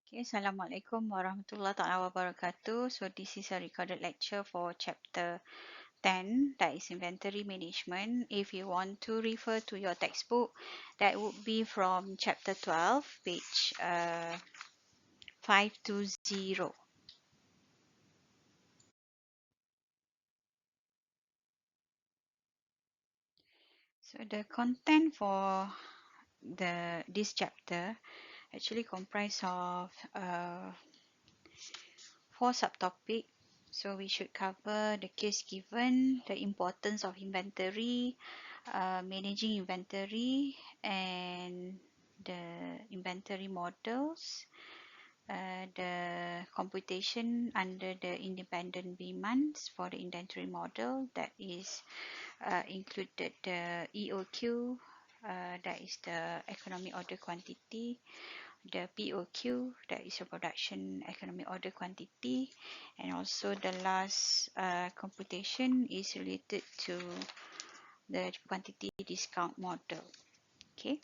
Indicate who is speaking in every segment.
Speaker 1: Okay, Assalamualaikum warahmatullahi taala wabarakatuh. So this is a recorded lecture for chapter 10, that is inventory management. If you want to refer to your textbook, that would be from chapter 12, page 520. So the content for this chapter actually comprise of 4 subtopic. So we should cover the case given, the importance of inventory, managing inventory, and the inventory models, the computation under the independent demands for the inventory model, that is included the EOQ, that is the economic order quantity, the POQ, that is a production economic order quantity, and also the last computation is related to the quantity discount model. Okay.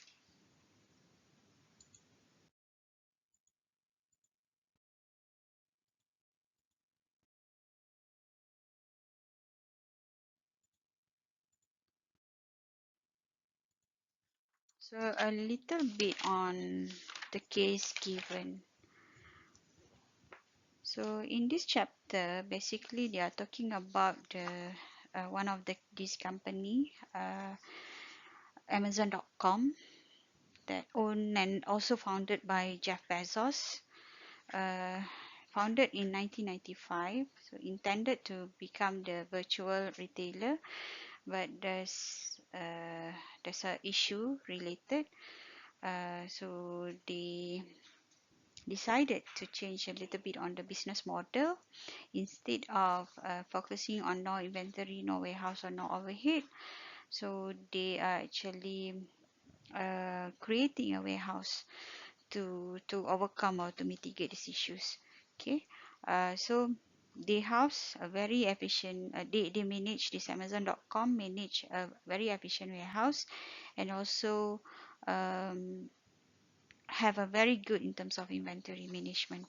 Speaker 1: So a little bit on the case given. So in this chapter, basically they are talking about the one of this company, Amazon.com, that owned and also founded by Jeff Bezos. Uh, Founded in 1995, so intended to become the virtual retailer, but there's a issue related. So they decided to change a little bit on the business model. Instead of focusing on no inventory, no warehouse, or no overhead, so they are actually creating a warehouse to overcome or to mitigate these issues. Okay, so they house a very efficient. They manage this Amazon.com manage a very efficient warehouse, and also um, have a very good in terms of inventory management.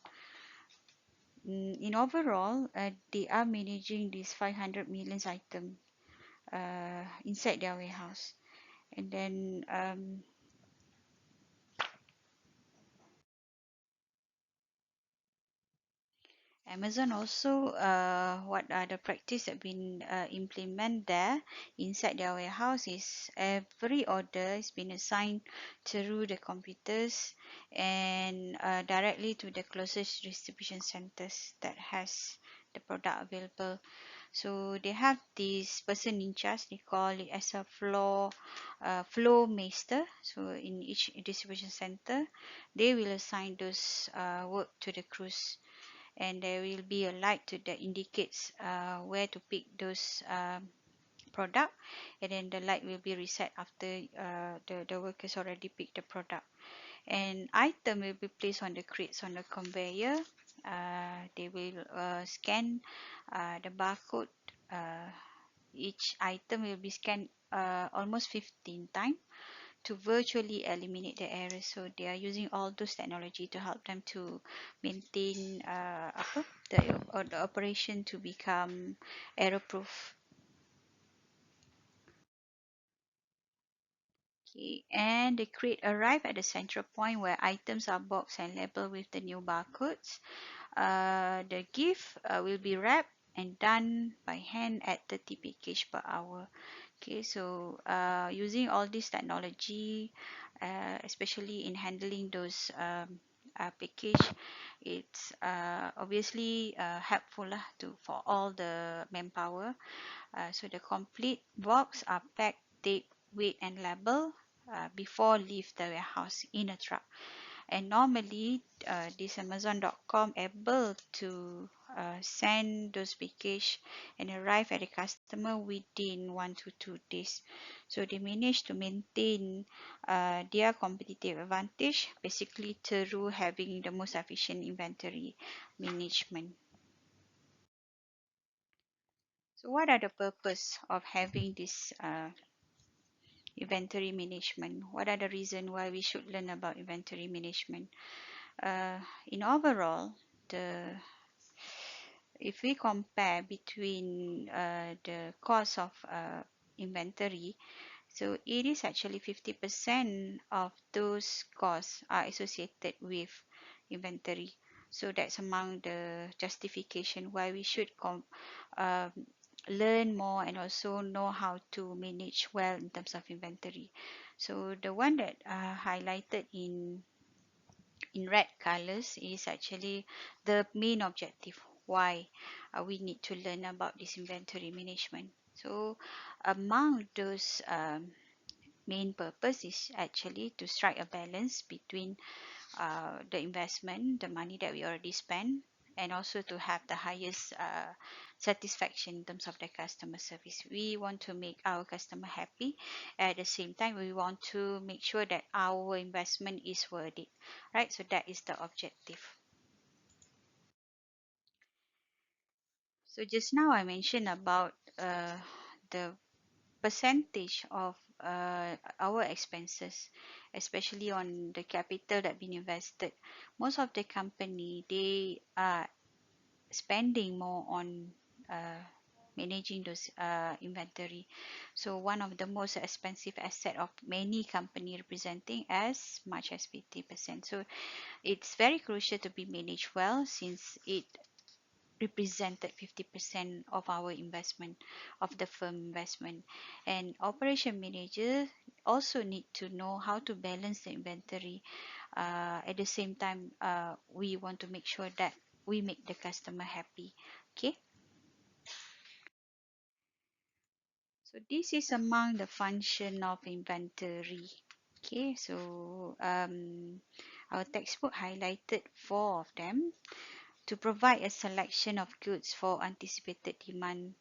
Speaker 1: In overall, they are managing these 500 million items inside their warehouse, and then Amazon also, what are the practice that been implement there inside their warehouse is every order is been assigned through the computers and directly to the closest distribution centers that has the product available. So they have this person in charge. They call it as a flow master. So in each distribution center, they will assign those work to the crews, and there will be a light that indicates where to pick those product, and then the light will be reset after the workers already picked the product, and item will be placed on the crates on the conveyor. They will scan the barcode. Each item will be scanned almost 15 times to virtually eliminate the errors. So they are using all those technology to help them to maintain the operation to become error proof. Okay, and the crate arrive at the central point where items are boxed and labeled with the new barcodes. The gift will be wrapped and done by hand at 30 package per hour. Okay, so using all this technology, especially in handling those package, it's obviously helpful lah to for all the manpower. So the complete box are packed, taped, weighed, and labeled before leave the warehouse in a truck. And normally, this Amazon.com able to send those package and arrive at the customer within 1 to 2 days. So they managed to maintain their competitive advantage basically through having the most efficient inventory management. So what are the purpose of having this inventory management? What are the reason why we should learn about inventory management? In overall, the if we compare between the cost of inventory, so it is actually 50% of those costs are associated with inventory. So that's among the justification why we should um, learn more and also know how to manage well in terms of inventory. So the one that highlighted in red colors is actually the main objective why we need to learn about this inventory management. So among those main purpose is actually to strike a balance between the investment, the money that we already spent, and also to have the highest satisfaction in terms of the customer service. We want to make our customer happy. At the same time, we want to make sure that our investment is worth it, right? So that is the objective. So just now I mentioned about the percentage of our expenses, especially on the capital that been invested. Most of the company they are spending more on uh, managing those inventory. So one of the most expensive asset of many company representing as much as 50%. So it's very crucial to be managed well since it represented 50% of our investment of the firm investment, and operation manager also need to know how to balance the inventory. At the same time, we want to make sure that we make the customer happy. Okay, so this is among the function of inventory. Okay, so our textbook highlighted four of them: to provide a selection of goods for anticipated demand,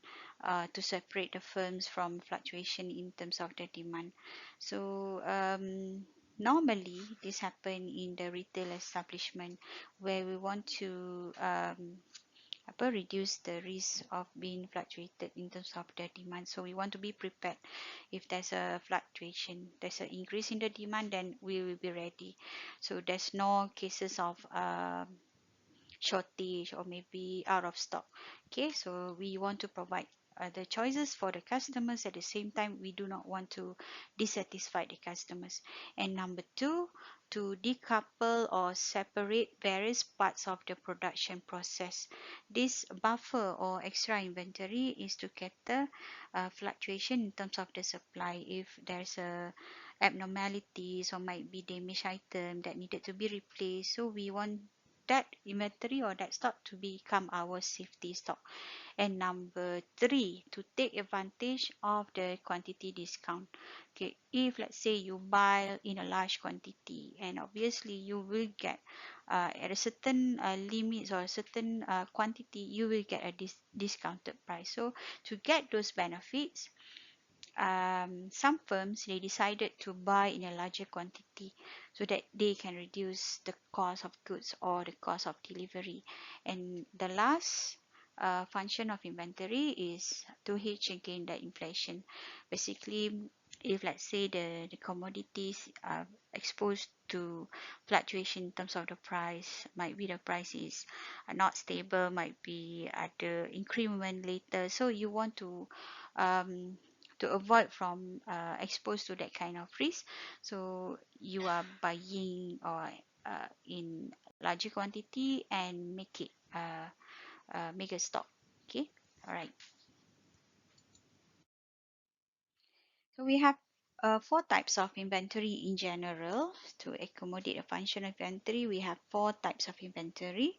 Speaker 1: to separate the firms from fluctuation in terms of the demand. So normally this happen in the retail establishment where we want to reduce the risk of being fluctuated in terms of the demand. So we want to be prepared. If there's a fluctuation, there's an increase in the demand, then we will be ready. So there's no cases of shortage or maybe out of stock. Okay, so we want to provide the choices for the customers. At the same time, we do not want to dissatisfy the customers. And number two, to decouple or separate various parts of the production process. This buffer or extra inventory is to cater fluctuation in terms of the supply. If there's a abnormalities or might be damaged item that needed to be replaced, so we want that inventory or that stock to become our safety stock. And number three, to take advantage of the quantity discount. Okay, if let's say you buy in a large quantity, and obviously you will get at a certain limits or a certain quantity, you will get a discounted price. So to get those benefits, some firms they decided to buy in a larger quantity so that they can reduce the cost of goods or the cost of delivery. And the last function of inventory is to hedge against the inflation. Basically, if let's say the commodities are exposed to fluctuation in terms of the price, might be the price is not stable, might be at the increment later, so you want um, to avoid from exposed to that kind of risk, so you are buying or in larger quantity and make it make a stock. Okay, all right. So we have four types of inventory in general. To accommodate a function of inventory, we have four types of inventory.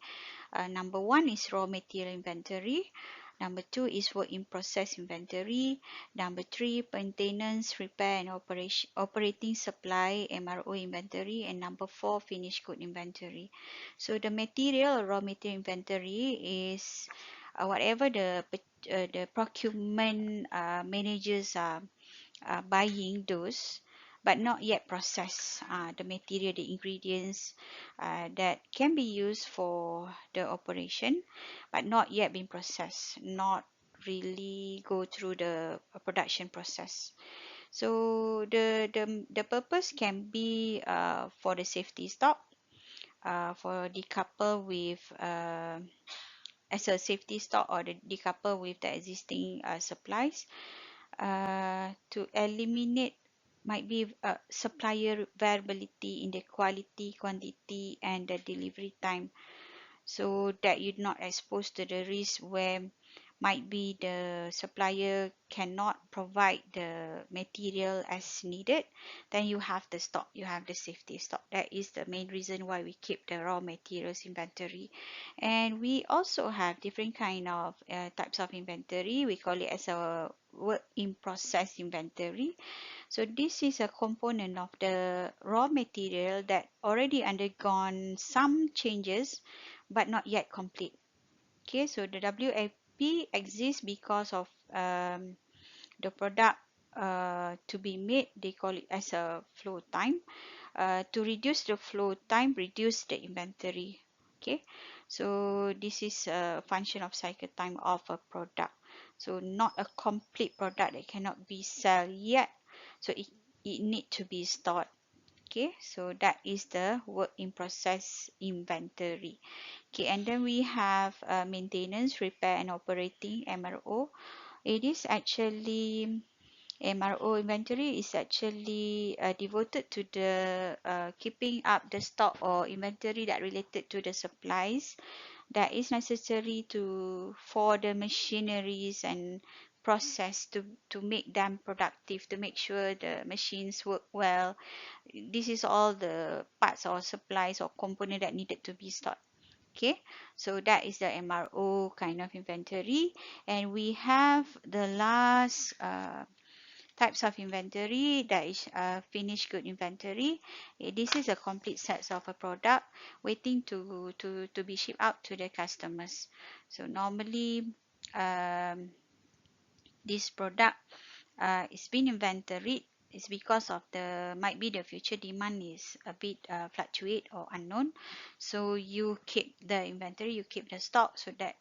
Speaker 1: Number one is raw material inventory. Number two is work in process inventory. Number three, maintenance, repair, and operating supply (MRO) inventory. And number four, finished good inventory. So the material or raw material inventory is whatever the procurement managers are buying those but not yet processed, the material, the ingredients that can be used for the operation but not yet been processed, not really go through the production process. So the purpose can be for the safety stock, for decouple with as a safety stock, or the decouple with the existing supplies, to eliminate might be supplier variability in the quality, quantity, and the delivery time, so that you're not exposed to the risk where might be the supplier cannot provide the material as needed. Then you have the stock, you have the safety stock. That is the main reason why we keep the raw materials inventory. And we also have different kind of types of inventory. We call it as a work in process inventory. So this is a component of the raw material that already undergone some changes but not yet complete. Okay, so the WFP exists because of the product to be made. They call it as a flow time. To reduce the flow time, reduce the inventory. Okay, so this is a function of cycle time of a product. So not a complete product that cannot be sold yet. So it need to be stored. Okay, so that is the work in process inventory. Okay, and then we have maintenance, repair, and operating, MRO. It is actually MRO inventory is actually devoted to the keeping up the stock or inventory that related to the supplies that is necessary to for the machineries and process to make them productive, to make sure the machines work well. This is all the parts or supplies or component that needed to be stored. Okay, so that is the MRO kind of inventory. And we have the last types of inventory, that is finished good inventory. This is a complete set of a product waiting to be shipped out to the customers. So normally this product is being inventoried is because of the might be the future demand is a bit fluctuate or unknown. So you keep the inventory, you keep the stock, so that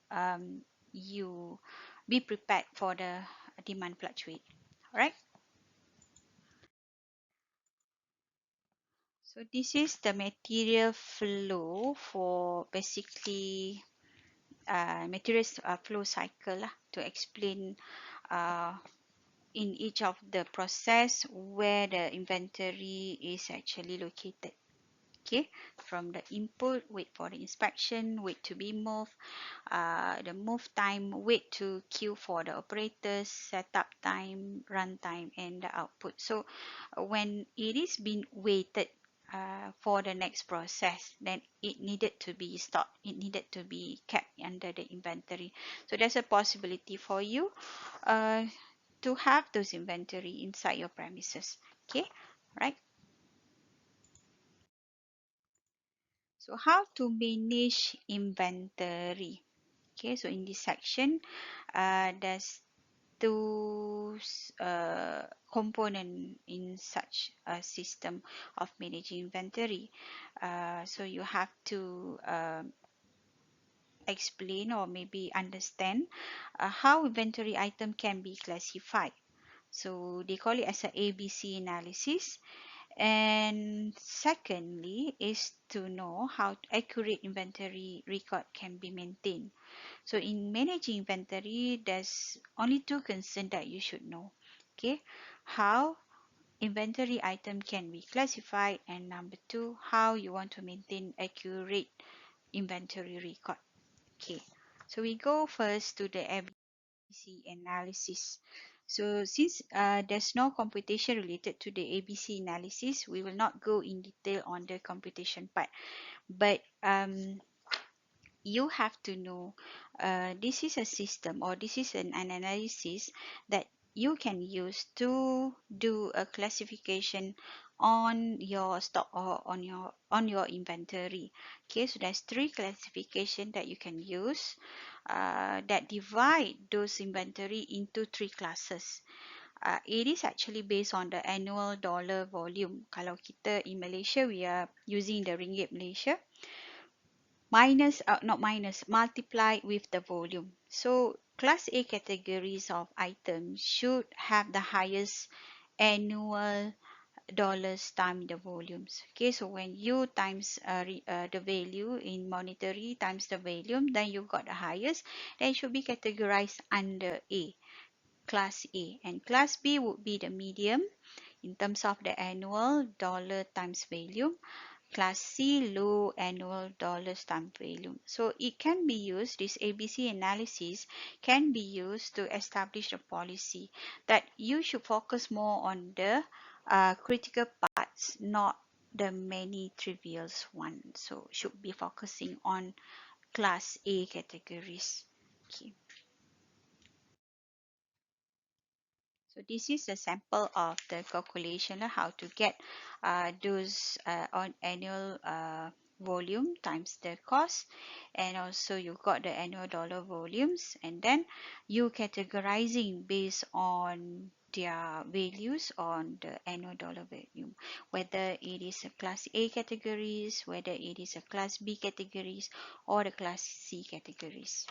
Speaker 1: you be prepared for the demand fluctuate. All right. So this is the material flow for basically materials flow cycle lah, to explain uh, in each of the process where the inventory is actually located. Okay, from the input, wait for the inspection, wait to be moved, the move time, wait to queue for the operators, setup time, run time, and the output. So when it is being waited for the next process, then it needed to be stopped, it needed to be kept under the inventory. So there's a possibility for you uh, to have those inventory inside your premises. Okay, right? So how to manage inventory? Okay, so in this section, there's two component in such a system of managing inventory. So you have to explain or maybe understand how inventory item can be classified. So they call it as a ABC analysis. And secondly is to know how accurate inventory record can be maintained. So in managing inventory, there's only two concerns that you should know. Okay, how inventory item can be classified, and number two, how you want to maintain accurate inventory record. Okay, so we go first to the ABC analysis. So since there's no computation related to the ABC analysis, we will not go in detail on the computation part. But you have to know this is a system, or this is an analysis that you can use to do a classification on your stock or on your inventory. Okay, so there's three classification that you can use that divide those inventory into three classes. It is actually based on the annual dollar volume. Kalau kita in Malaysia, we are using the ringgit Malaysia, minus not minus, multiply with the volume. So class A categories of items should have the highest annual dollars times the volumes. Okay, so when you times the value in monetary times the volume, then you got the highest. Then it should be categorized under A, class A, and class B would be the medium in terms of the annual dollar times volume. Class C, low annual dollars times volume. So it can be used, this ABC analysis can be used to establish a policy that you should focus more on the critical parts, not the many trivial ones. So should be focusing on class A categories. Okay. So this is a sample of the calculation how to get those on annual volume times the cost, and also you got the annual dollar volumes, and then you categorizing based on their values on the annual dollar volume, whether it is a class A categories, whether it is a class B categories, or the class C categories.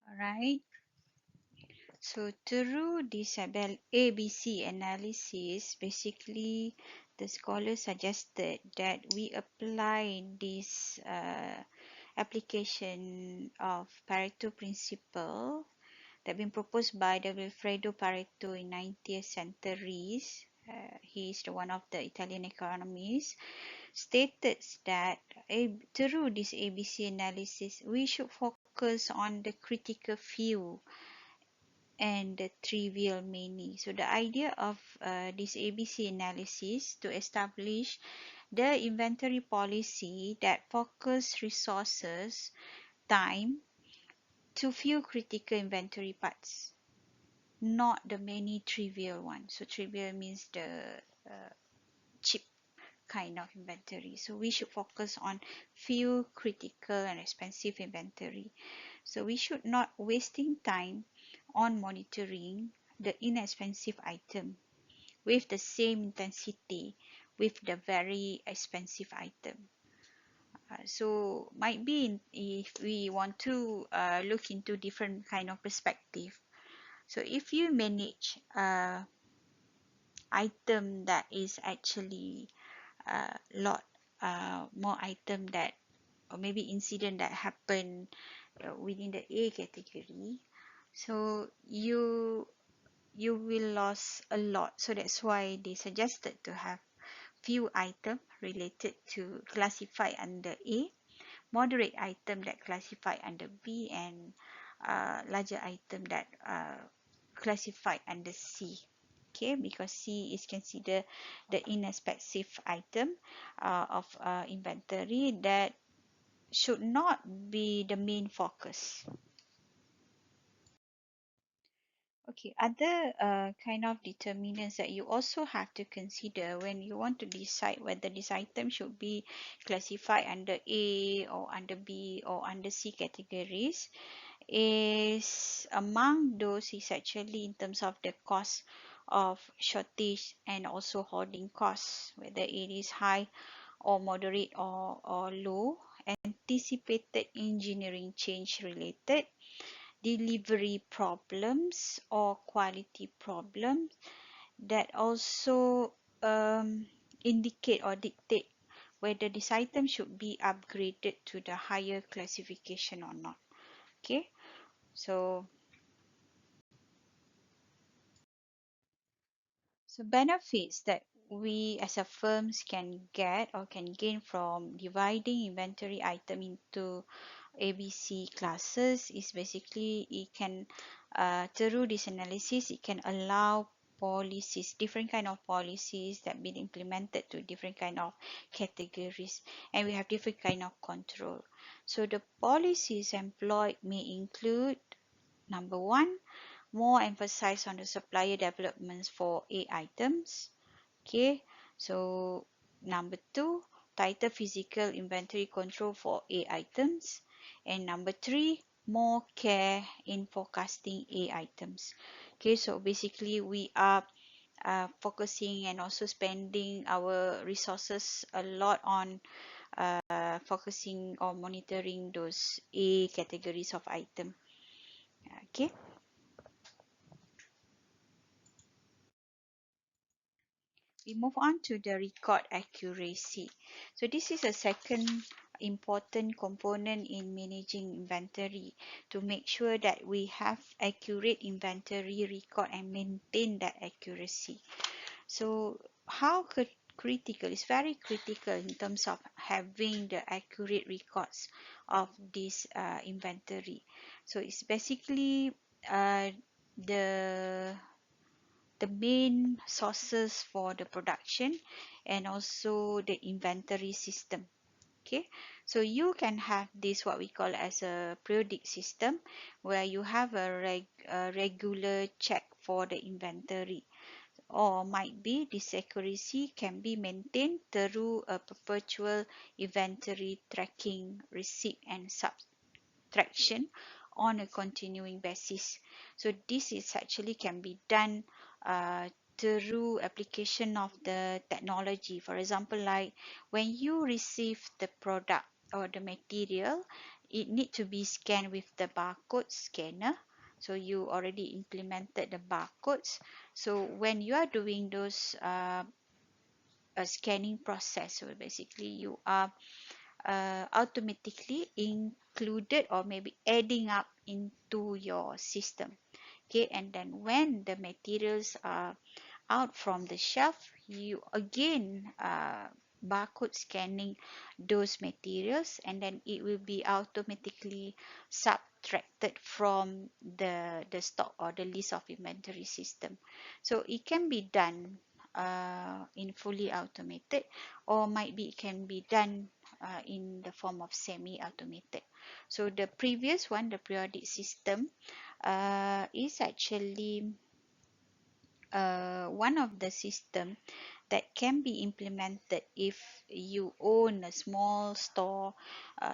Speaker 1: All right. So through this ABC analysis, basically the scholars suggested that we apply this application of Pareto principle that been proposed by the Wilfredo Pareto in 19th centuries. He is the one of the Italian economists. Stated that through this ABC analysis, we should focus on the critical few and the trivial many. So the idea of this ABC analysis to establish the inventory policy that focus resources, time to few critical inventory parts, not the many trivial ones. So trivial means the cheap kind of inventory. So we should focus on few critical and expensive inventory. So we should not wasting time on monitoring the inexpensive item with the same intensity with the very expensive item. So might be if we want to look into different kind of perspective. So if you manage item that is actually lot more item that, or maybe incident that happen within the A category, so you will lose a lot. So that's why they suggested to have few item related to classify under A, moderate item that classify under B, and larger item that classified under C. Okay, because C is considered the inexpensive item of inventory that should not be the main focus. Okay, other kind of determinants that you also have to consider when you want to decide whether this item should be classified under A or under B or under C categories is, among those is actually in terms of the cost of shortage and also holding costs, whether it is high or moderate or low, anticipated engineering change related, delivery problems or quality problems that also indicate or dictate whether this item should be upgraded to the higher classification or not. Okay, so benefits that we as a firms can get or can gain from dividing inventory item into ABC classes is basically it can through this analysis it can allow policies, different kind of policies that been implemented to different kind of categories, and we have different kind of control. So the policies employed may include: number one, more emphasis on the supplier developments for A items. Okay, so number two, tighter physical inventory control for A items. And number three, more care in forecasting A items. Okay, so basically we are focusing and also spending our resources a lot on focusing or monitoring those A categories of item. Okay. we move on to the record accuracy. So this is a second important component in managing inventory, to make sure that we have accurate inventory record and maintain that accuracy. So how critical, it's very critical in terms of having the accurate records of this inventory. So it's basically uh, the the main sources for the production and also the inventory system. Okay, so you can have this what we call as a periodic system, where you have a regular check for the inventory, or might be this accuracy can be maintained through a perpetual inventory tracking, receipt and subtraction on a continuing basis. So this is actually can be done uh, through application of the technology. For example, like when you receive the product or the material, it need to be scanned with the barcode scanner. So you already implemented the barcodes. So when you are doing those scanning process, so basically you are automatically included or maybe adding up into your system. Okay, and then when the materials are out from the shelf, you again barcode scanning those materials, and then it will be automatically subtracted from the stock or the list of inventory system. So it can be done in fully automated, or might be it can be done in the form of semi-automated. So the previous one, the periodic system, is actually one of the system that can be implemented if you own a small store,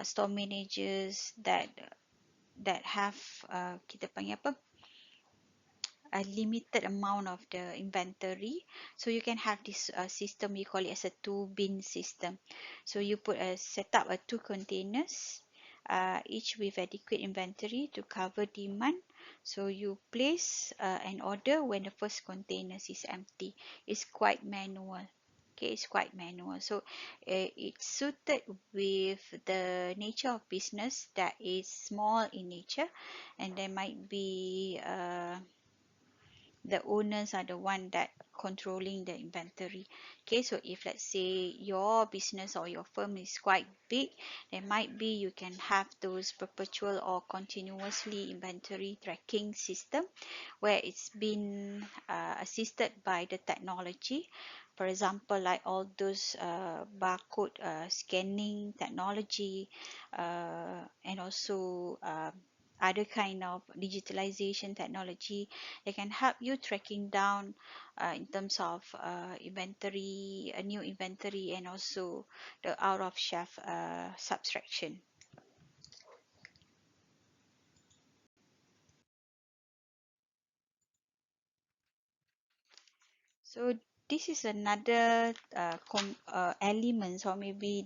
Speaker 1: store managers that have kita panggil apa, a limited amount of the inventory. So you can have this system, we call it as a two bin system. So you set up a two containers, each with adequate inventory to cover demand. So you place an order when the first container is empty. It's quite manual. Okay, it's quite manual. So it's suited with the nature of business that is small in nature, and there might be the owners are the one that controlling the inventory. Okay, so if let's say your business or your firm is quite big, then might be you can have those perpetual or continuously inventory tracking system, where it's been assisted by the technology. For example, like all those barcode scanning technology, and also other kind of digitalization technology, they can help you tracking down in terms of inventory, a new inventory, and also the out of shelf subtraction. So this is another elements, or maybe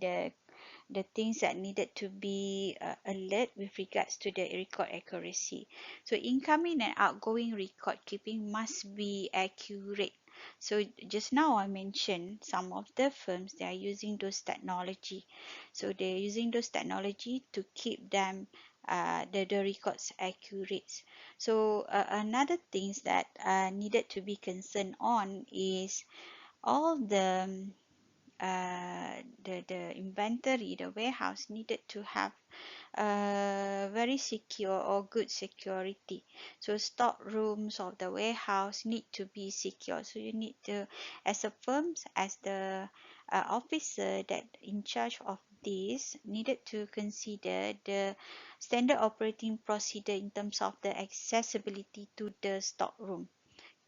Speaker 1: the things that needed to be alert with regards to the record accuracy. So incoming and outgoing record keeping must be accurate. So just now I mentioned some of the firms, they are using those technology. So they're using those technology to keep them the records accurate. So another things that needed to be concerned on is all the inventory, the warehouse needed to have very secure or good security. So stock rooms of the warehouse need to be secure. So you need to, as a firm, as the officer that in charge of this, needed to consider the standard operating procedure in terms of the accessibility to the stock room.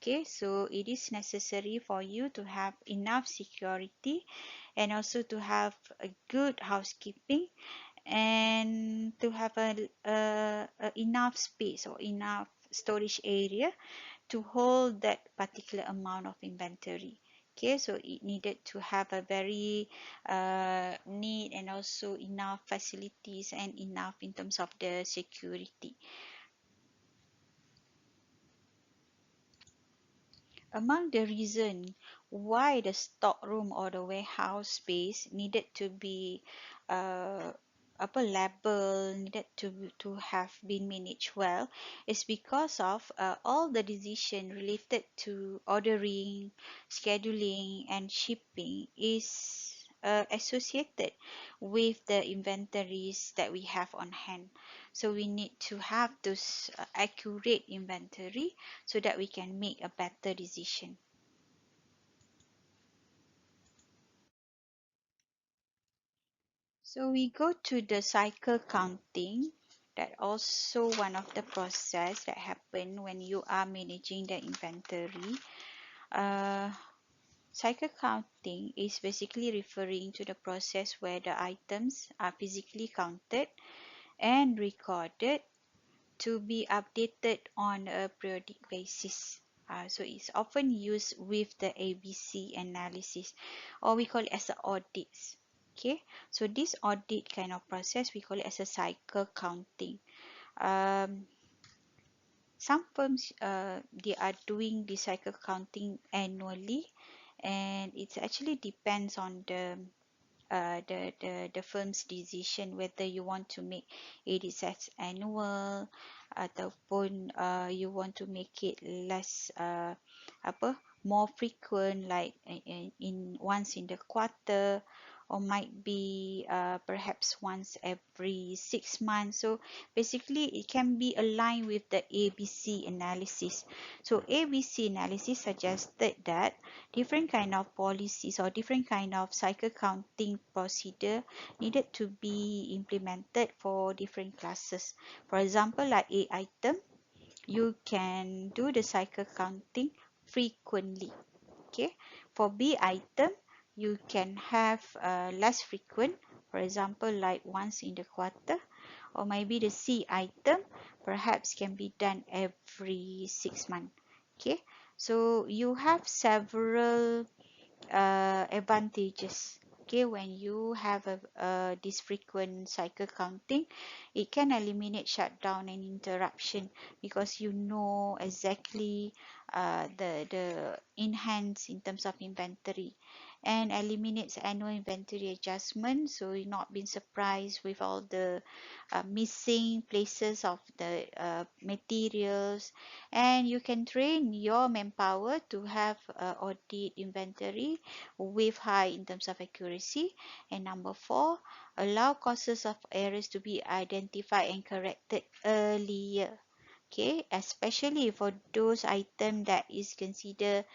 Speaker 1: Okay, so it is necessary for you to have enough security, and also to have a good housekeeping, and to have a enough space or enough storage area to hold that particular amount of inventory. Okay, so it needed to have a very neat, and also enough facilities, and enough in terms of the security. Among the reason why the stock room or the warehouse space needed to be uh, upper level, needed to have been managed well, is because of all the decision related to ordering, scheduling, and shipping is associated with the inventories that we have on hand. So we need to have those accurate inventory so that we can make a better decision. So we go to the cycle counting. That also one of the process that happen when you are managing the inventory. Uh, Cycle counting is basically referring to the process where the items are physically counted and recorded to be updated on a periodic basis. So it's often used with the ABC analysis, or we call it as a audits. Okay, so this audit kind of process we call it as a cycle counting. Um, some firms they are doing the cycle counting annually, and it actually depends on the firm's decision whether you want to make it as annual ataupun you want to make it less apa more frequent, like in once in the quarter, or might be perhaps once every 6 months. So basically it can be aligned with the ABC analysis. So ABC analysis suggested that different kind of policies or different kind of cycle counting procedure needed to be implemented for different classes. For example, like A item, you can do the cycle counting frequently. Okay, for B item, you can have less frequent, for example, like once in the quarter, or maybe the C item perhaps can be done every 6 months. Okay, so you have several advantages. Okay, when you have this frequent cycle counting, it can eliminate shutdown and interruption because you know exactly the enhance in terms of inventory, and eliminates annual inventory adjustment, so you're not being surprised with all the missing places of the materials, and you can train your manpower to have audit inventory with high in terms of accuracy. And number four, allow causes of errors to be identified and corrected earlier. Okay, especially for those items that is considered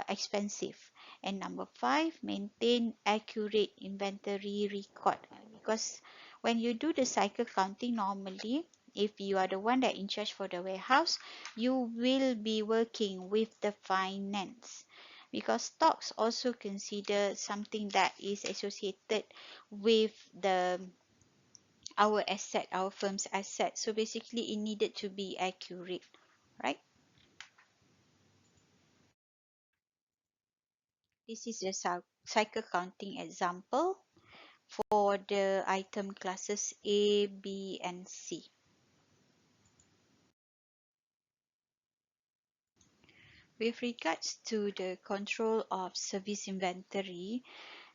Speaker 1: expensive. And number five, maintain accurate inventory record, because when you do the cycle counting, normally if you are the one that in charge for the warehouse, you will be working with the finance, because stocks also consider something that is associated with the our asset, our firm's asset. So basically it needed to be accurate, right? This is a cycle counting example for the item classes A, B, and C. With regards to the control of service inventory,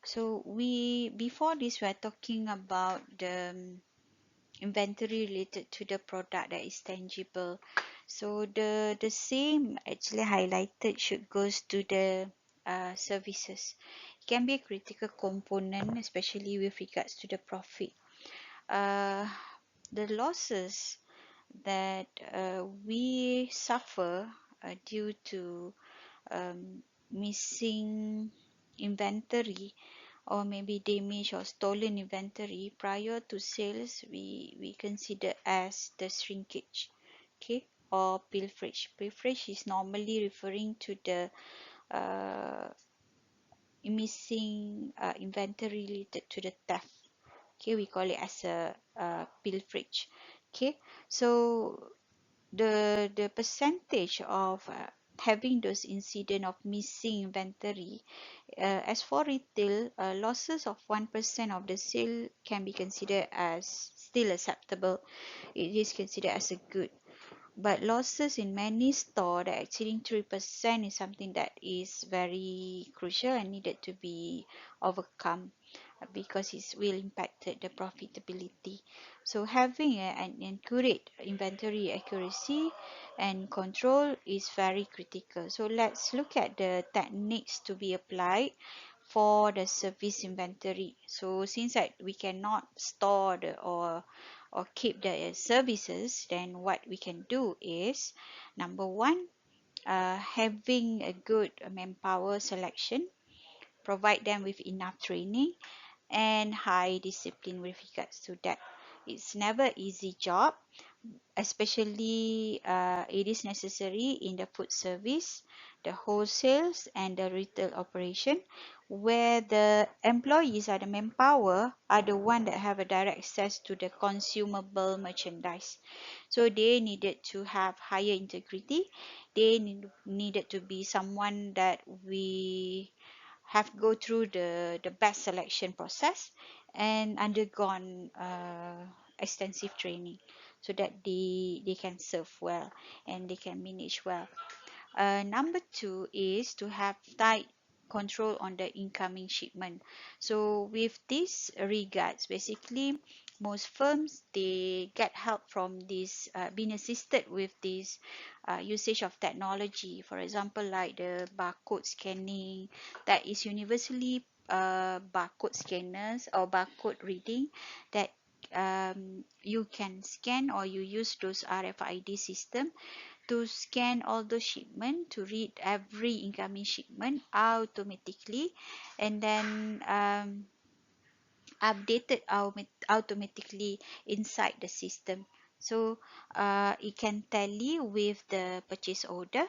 Speaker 1: so we before this we are talking about the inventory related to the product that is tangible. So the same actually highlighted should goes to the services. It can be a critical component, especially with regards to the profit. Uh, the losses that we suffer due to missing inventory, or maybe damaged or stolen inventory prior to sales, we consider as the shrinkage, okay, or pilferage. Pilferage is normally referring to the uh, missing inventory related to the theft. Okay, we call it as a pilferage. Okay, so the percentage of having those incident of missing inventory, as for retail, losses of 1% of the sale can be considered as still acceptable. It is considered as a good. But losses in many store that exceeding 3% is something that is very crucial and needed to be overcome because it will impact the profitability. So having an accurate inventory accuracy and control is very critical. So let's look at the techniques to be applied for the service inventory. So since that we cannot store or keep the services, then what we can do is number one, having a good manpower selection, provide them with enough training and high discipline with regards to that. It's never easy job, especially it is necessary in the food service, the wholesales and the retail operation, where the employees or the manpower are the one that have a direct access to the consumable merchandise. So they needed to have higher integrity. They needed to be someone that we have go through the best selection process and undergone extensive training so that they can serve well and they can manage well. Number two is to have tight control on the incoming shipment. So with this regards, basically most firms they get help from this being assisted with this usage of technology. For example, like the barcode scanning that is universally barcode scanners or barcode reading that you can scan or you use those RFID system to scan all the shipment to read every incoming shipment automatically and then updated automatically inside the system. So it can tally with the purchase order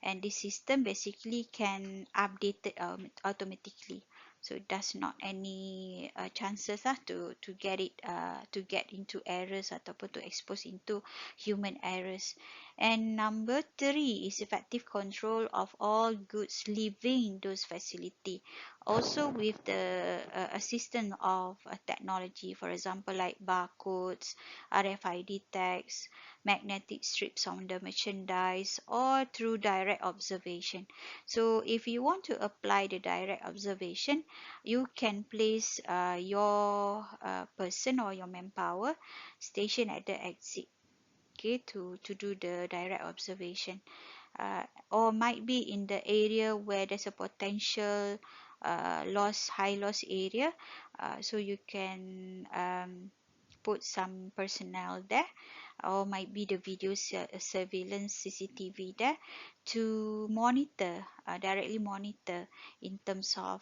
Speaker 1: and the system basically can update it automatically. So it does not any chances to get into errors ataupun to expose into human errors. And number three is effective control of all goods leaving those facility also with the assistance of technology, for example, like barcodes, RFID tags, magnetic strips on the merchandise, or through direct observation. So, if you want to apply the direct observation, you can place your person or your manpower station at the exit, okay, to do the direct observation or might be in the area where there's a potential high loss area. So you can put some personnel there, or might be the video surveillance CCTV there to monitor, directly monitor in terms of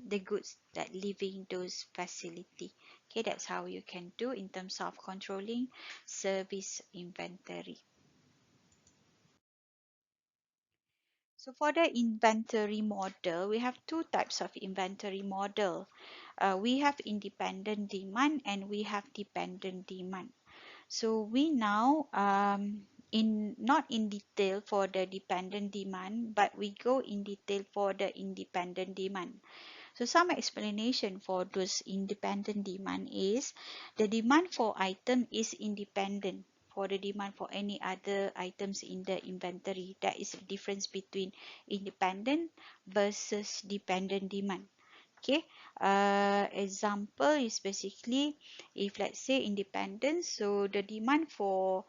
Speaker 1: the goods that leaving those facility. Okay, that's how you can do in terms of controlling service inventory. So for the inventory model, we have two types of inventory model. We have independent demand and we have dependent demand. So we now in not in detail for the dependent demand, but we go in detail for the independent demand. So some explanation for those independent demand is the demand for item is independent for the demand for any other items in the inventory. That is the difference between independent versus dependent demand. Okay, example is basically if let's say independent, so the demand for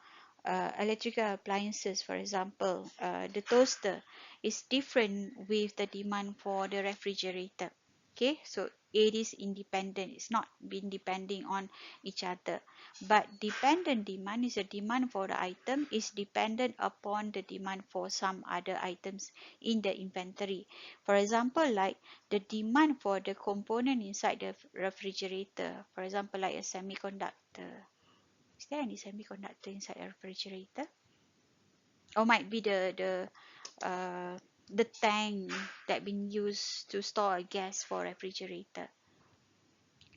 Speaker 1: electrical appliances, for example, the toaster is different with the demand for the refrigerator. Okay, so it is independent, it's not been depending on each other. But dependent demand is a demand for the item is dependent upon the demand for some other items in the inventory. For example, like the demand for the component inside the refrigerator, for example, like a semiconductor. Is there any semiconductor inside a refrigerator? Or might be the tank that been used to store a gas for refrigerator.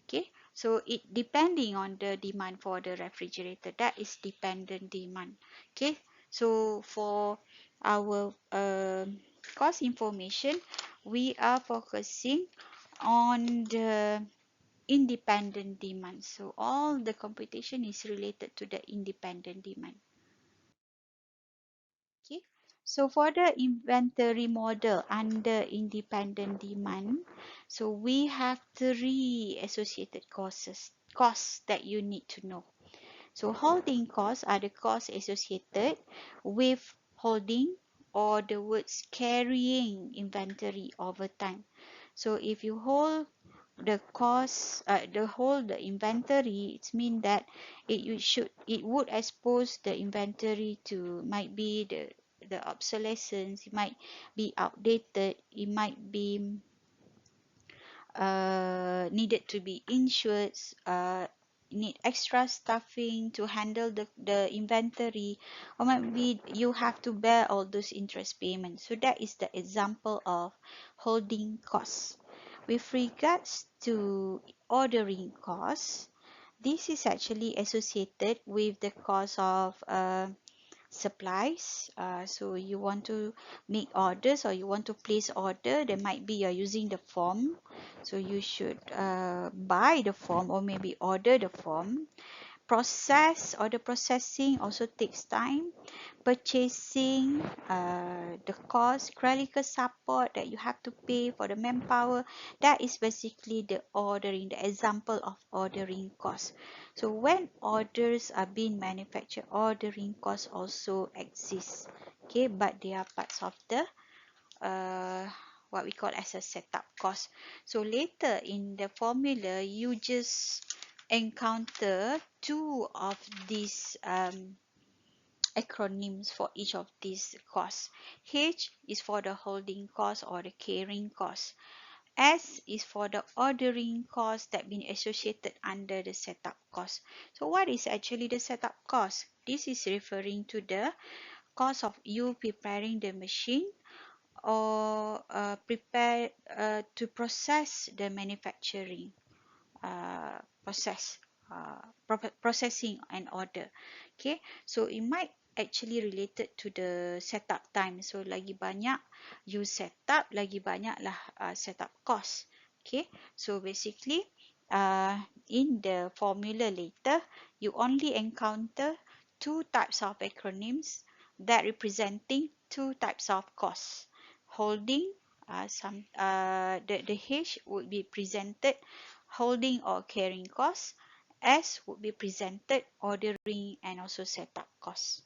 Speaker 1: Okay, so it depending on the demand for the refrigerator, that is dependent demand. Okay, so for our cost information, we are focusing on the independent demand. So all the computation is related to the independent demand. So for the inventory model under independent demand, so we have three associated costs that you need to know. So holding costs are the costs associated with holding or the words carrying inventory over time. So if you hold the cost, the inventory, it means that it would expose the inventory to might be the obsolescence, it might be outdated, it might be needed to be insured, need extra staffing to handle the inventory, or maybe you have to bear all those interest payments. So that is the example of holding costs. With regards to ordering costs, this is actually associated with the cost of supplies. So you want to make orders or you want to place order, there might be you're using the form, so you should buy the form or maybe order the form. Process or the processing also takes time. Purchasing, the cost, critical support that you have to pay for the manpower, that is basically the ordering, the example of ordering cost. So when orders are being manufactured, ordering costs also exist, okay, but they are parts of the uh, what we call as a setup cost. So later in the formula, you just encounter two of these acronyms for each of these costs. H is for the holding cost or the carrying cost. S is for the ordering cost that been associated under the setup cost. So what is actually the setup cost? This is referring to the cost of you preparing the machine or prepare to process the manufacturing process, processing an order. Okay, so it might actually related to the setup time. So lagi banyak you set up, lagi banyak lah setup cost. Okay, so basically in the formula later, you only encounter two types of acronyms that representing two types of costs. Holding, the H would be presented holding or carrying costs. S would be presented ordering and also setup costs.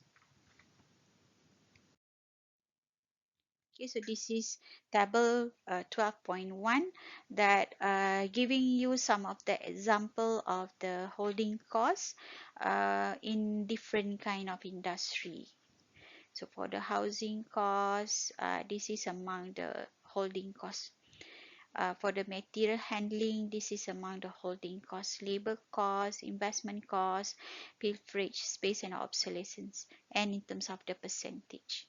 Speaker 1: Okay, so this is table 12.1 that giving you some of the example of the holding costs in different kind of industry. So for the housing costs, this is among the holding costs. For the material handling, this is among the holding costs, labor costs, investment costs, pilferage, space and obsolescence, and in terms of the percentage.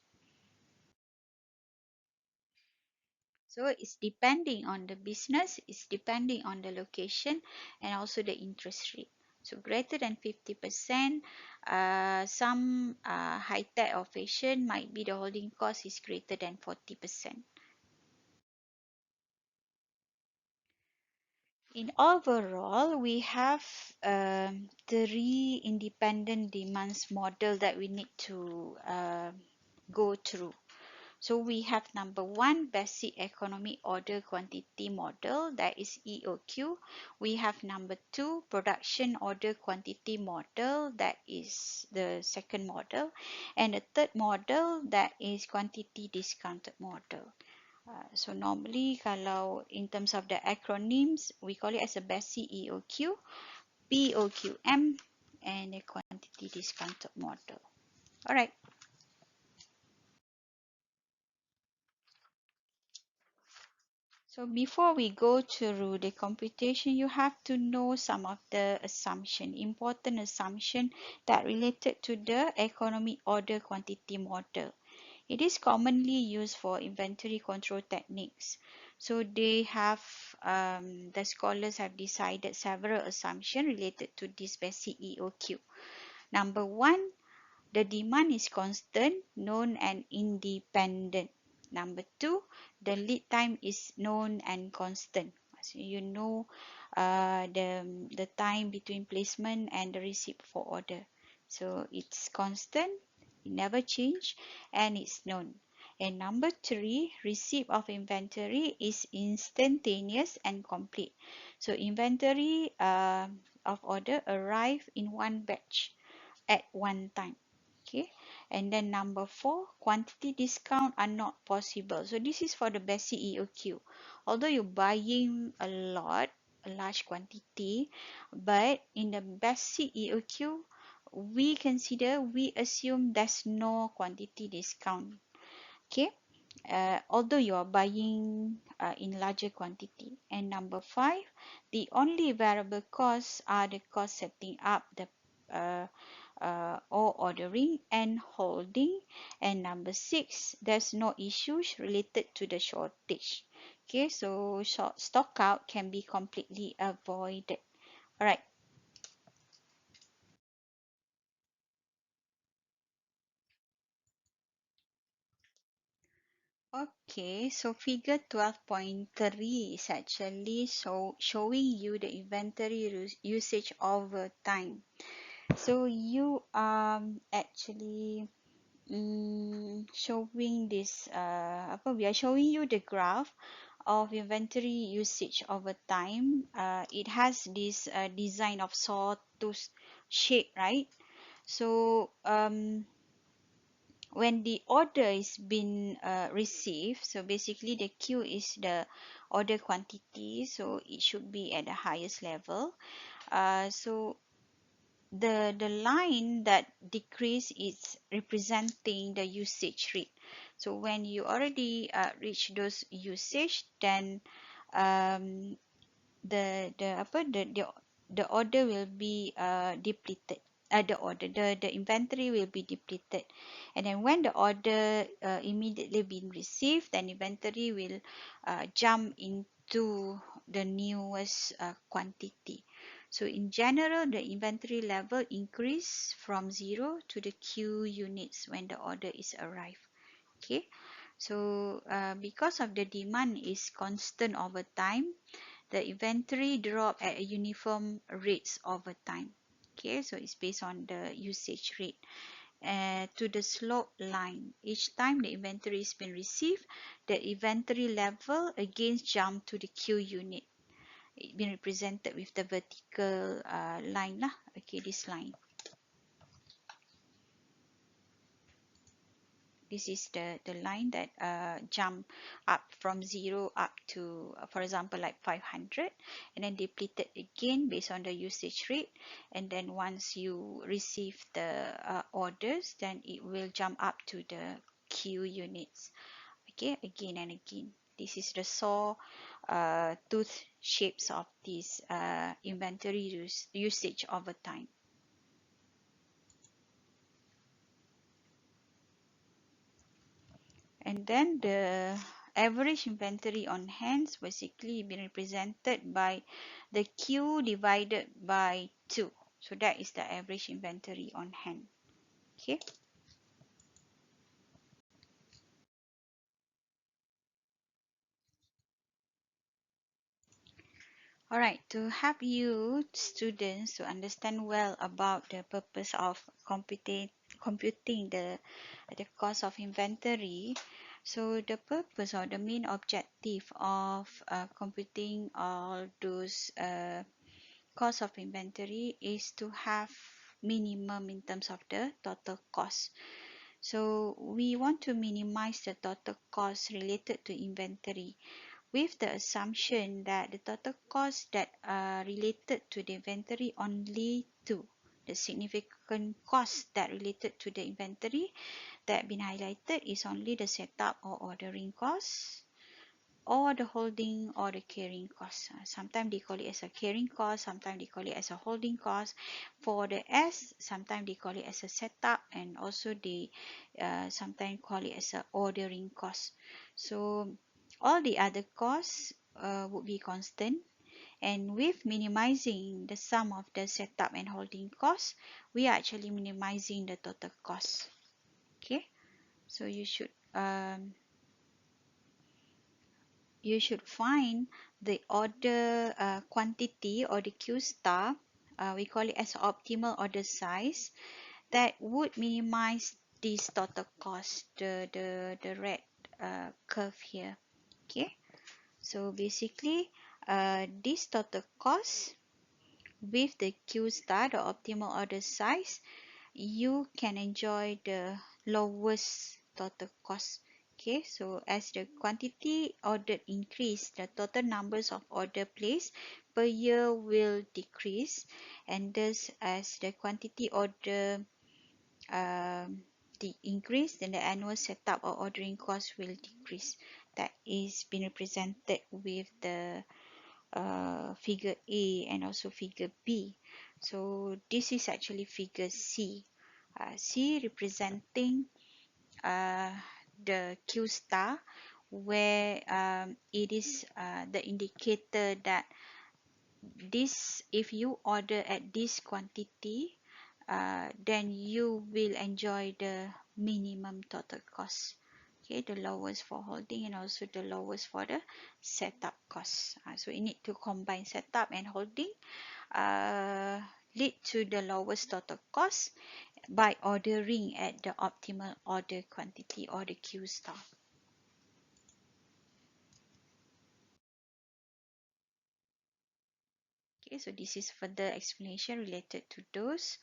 Speaker 1: So it's depending on the business, it's depending on the location and also the interest rate. So greater than 50%, some high tech or fashion might be the holding cost is greater than 40%. In overall, we have three independent demands model that we need to go through. So we have number one, basic economic order quantity model, that is EOQ. We have number two, production order quantity model, that is the second model. And the third model, that is quantity discounted model. So normally kalau in terms of the acronyms, we call it as a basic EOQ, POQM, and a quantity discounted model. Alright. So before we go through the computation, you have to know some of the important assumption that related to the economic order quantity model. It is commonly used for inventory control techniques. So they have, the scholars have decided several assumptions related to this basic EOQ. Number one, the demand is constant, known and independent. Number two, the lead time is known and constant. So you know the time between placement and the receipt for order. So it's constant It never change and it's known. And number three, receipt of inventory is instantaneous and complete. So inventory of order arrive in one batch at one time. Okay, and then number four, quantity discount are not possible. So this is for the basic EOQ. Although you're buying a large quantity, but in the basic EOQ, we assume there's no quantity discount. Okay, although you are buying in larger quantity. And number five, the only variable costs are the cost setting up the uh, or ordering and holding. And number six, there's no issues related to the shortage. Okay, so short stock out can be completely avoided. All right. Okay, so figure 12.3 is actually showing you the inventory usage over time. So you actually showing this we are showing you the graph of inventory usage over time. It has this design of sawtooth shape, right? So when the order is been received, so basically the Q is the order quantity, so it should be at the highest level. So the line that decrease is representing the usage rate. So when you already reach those usage, then um, the order will be depleted. The inventory will be depleted, and then when the order immediately been received, then inventory will jump into the newest quantity. So in general, the inventory level increase from 0 to the Q units when the order is arrived. Okay, so because of the demand is constant over time, the inventory drop at a uniform rates over time. Okay, so it's based on the usage rate. To the slope line, each time the inventory is been received, the inventory level again jump to the Q unit. It been represented with the vertical line lah. Okay, this line. This is the line that jump up from 0 up to, for example, like 500, and then depleted again based on the usage rate. And then once you receive the orders, then it will jump up to the Q units. Okay, again and again. This is the saw tooth shapes of this inventory usage over time. And then the average inventory on hands basically been represented by the Q divided by 2. So that is the average inventory on hand. Okay. All right, to help you students to understand well about the purpose of computing the cost of inventory. So the purpose or the main objective of computing all those cost of inventory is to have minimum in terms of the total cost. So we want to minimize the total cost related to inventory with the assumption that the total cost that are related to the inventory only two. The significant cost that related to the inventory that been highlighted is only the setup or ordering cost, or the holding or the carrying cost. Sometimes they call it as a carrying cost, sometimes they call it as a holding cost. For the S, sometimes they call it as a setup, and also they sometimes call it as a ordering cost. So all the other costs would be constant, and with minimizing the sum of the setup and holding costs, we are actually minimizing the total cost. Okay, so you should find the order quantity or the Q star, we call it as optimal order size, that would minimize this total cost, the red curve here. Okay, so basically this total cost with the Q star, the optimal order size, you can enjoy the lowest total cost. Okay, so as the quantity ordered increase, the total numbers of order placed per year will decrease, and thus as the quantity order the increase, then the annual setup or ordering cost will decrease. That is being represented with the figure A and also figure B. So this is actually figure C. C representing uh, the Q star, where it is the indicator that this, if you order at this quantity, then you will enjoy the minimum total cost. Okay, the lowest for holding and also the lowest for the setup cost. So you need to combine setup and holding, uh, lead to the lowest total cost by ordering at the optimal order quantity or the Q star. Okay, so this is further explanation related to those.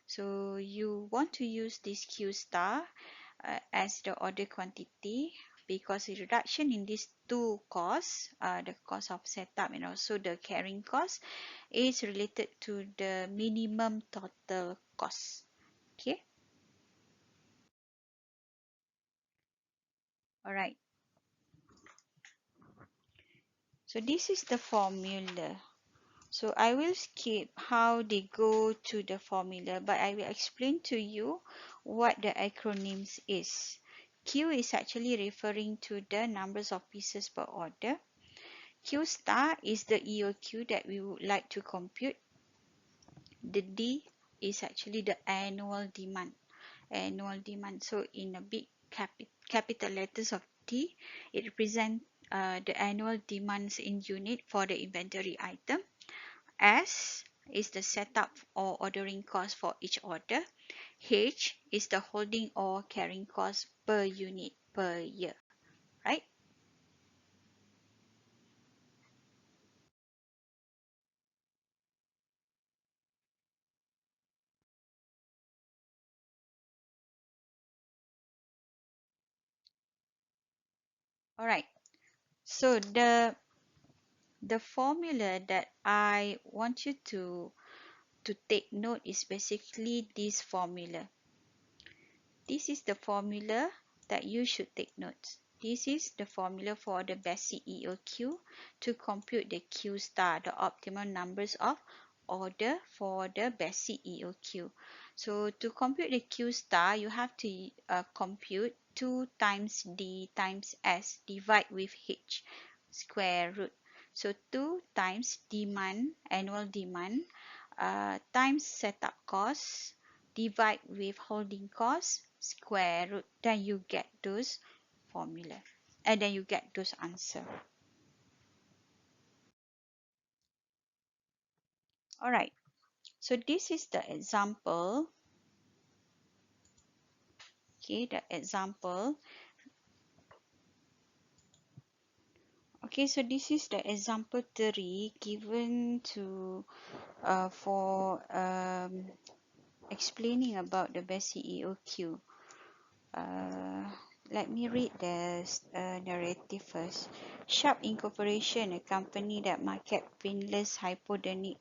Speaker 1: So you want to use this Q star as the order quantity, because the reduction in these two costs, the cost of setup and also the carrying cost, is related to the minimum total cost. Okay, all right. So this is the formula. So I will skip how they go to the formula, but I will explain to you what the acronyms is. Q is actually referring to the numbers of pieces per order. Q star is the EOQ that we would like to compute. The D is actually the annual demand. Annual demand. So in a big capital letters of D, it represents the annual demands in unit for the inventory item. S is the setup or ordering cost for each order. H is the holding or carrying cost per unit per year, right? All right. So the formula that I want you to take note is basically this formula. This is the formula that you should take notes. This is the formula for the basic EOQ to compute the Q star, the optimal numbers of order for the basic EOQ. So to compute the Q star, you have to compute 2 times D times S divide with H square root. So 2 times demand, annual demand, times setup cost divide with holding cost square root, then you get those formula, and then you get those answer. All right, so this is the example. Okay, the example. Okay, so this is the example 3 given to for explaining about the basic EOQ. Uh, Let me read the narrative first. Sharp Incorporation, a company that market painless hypodermic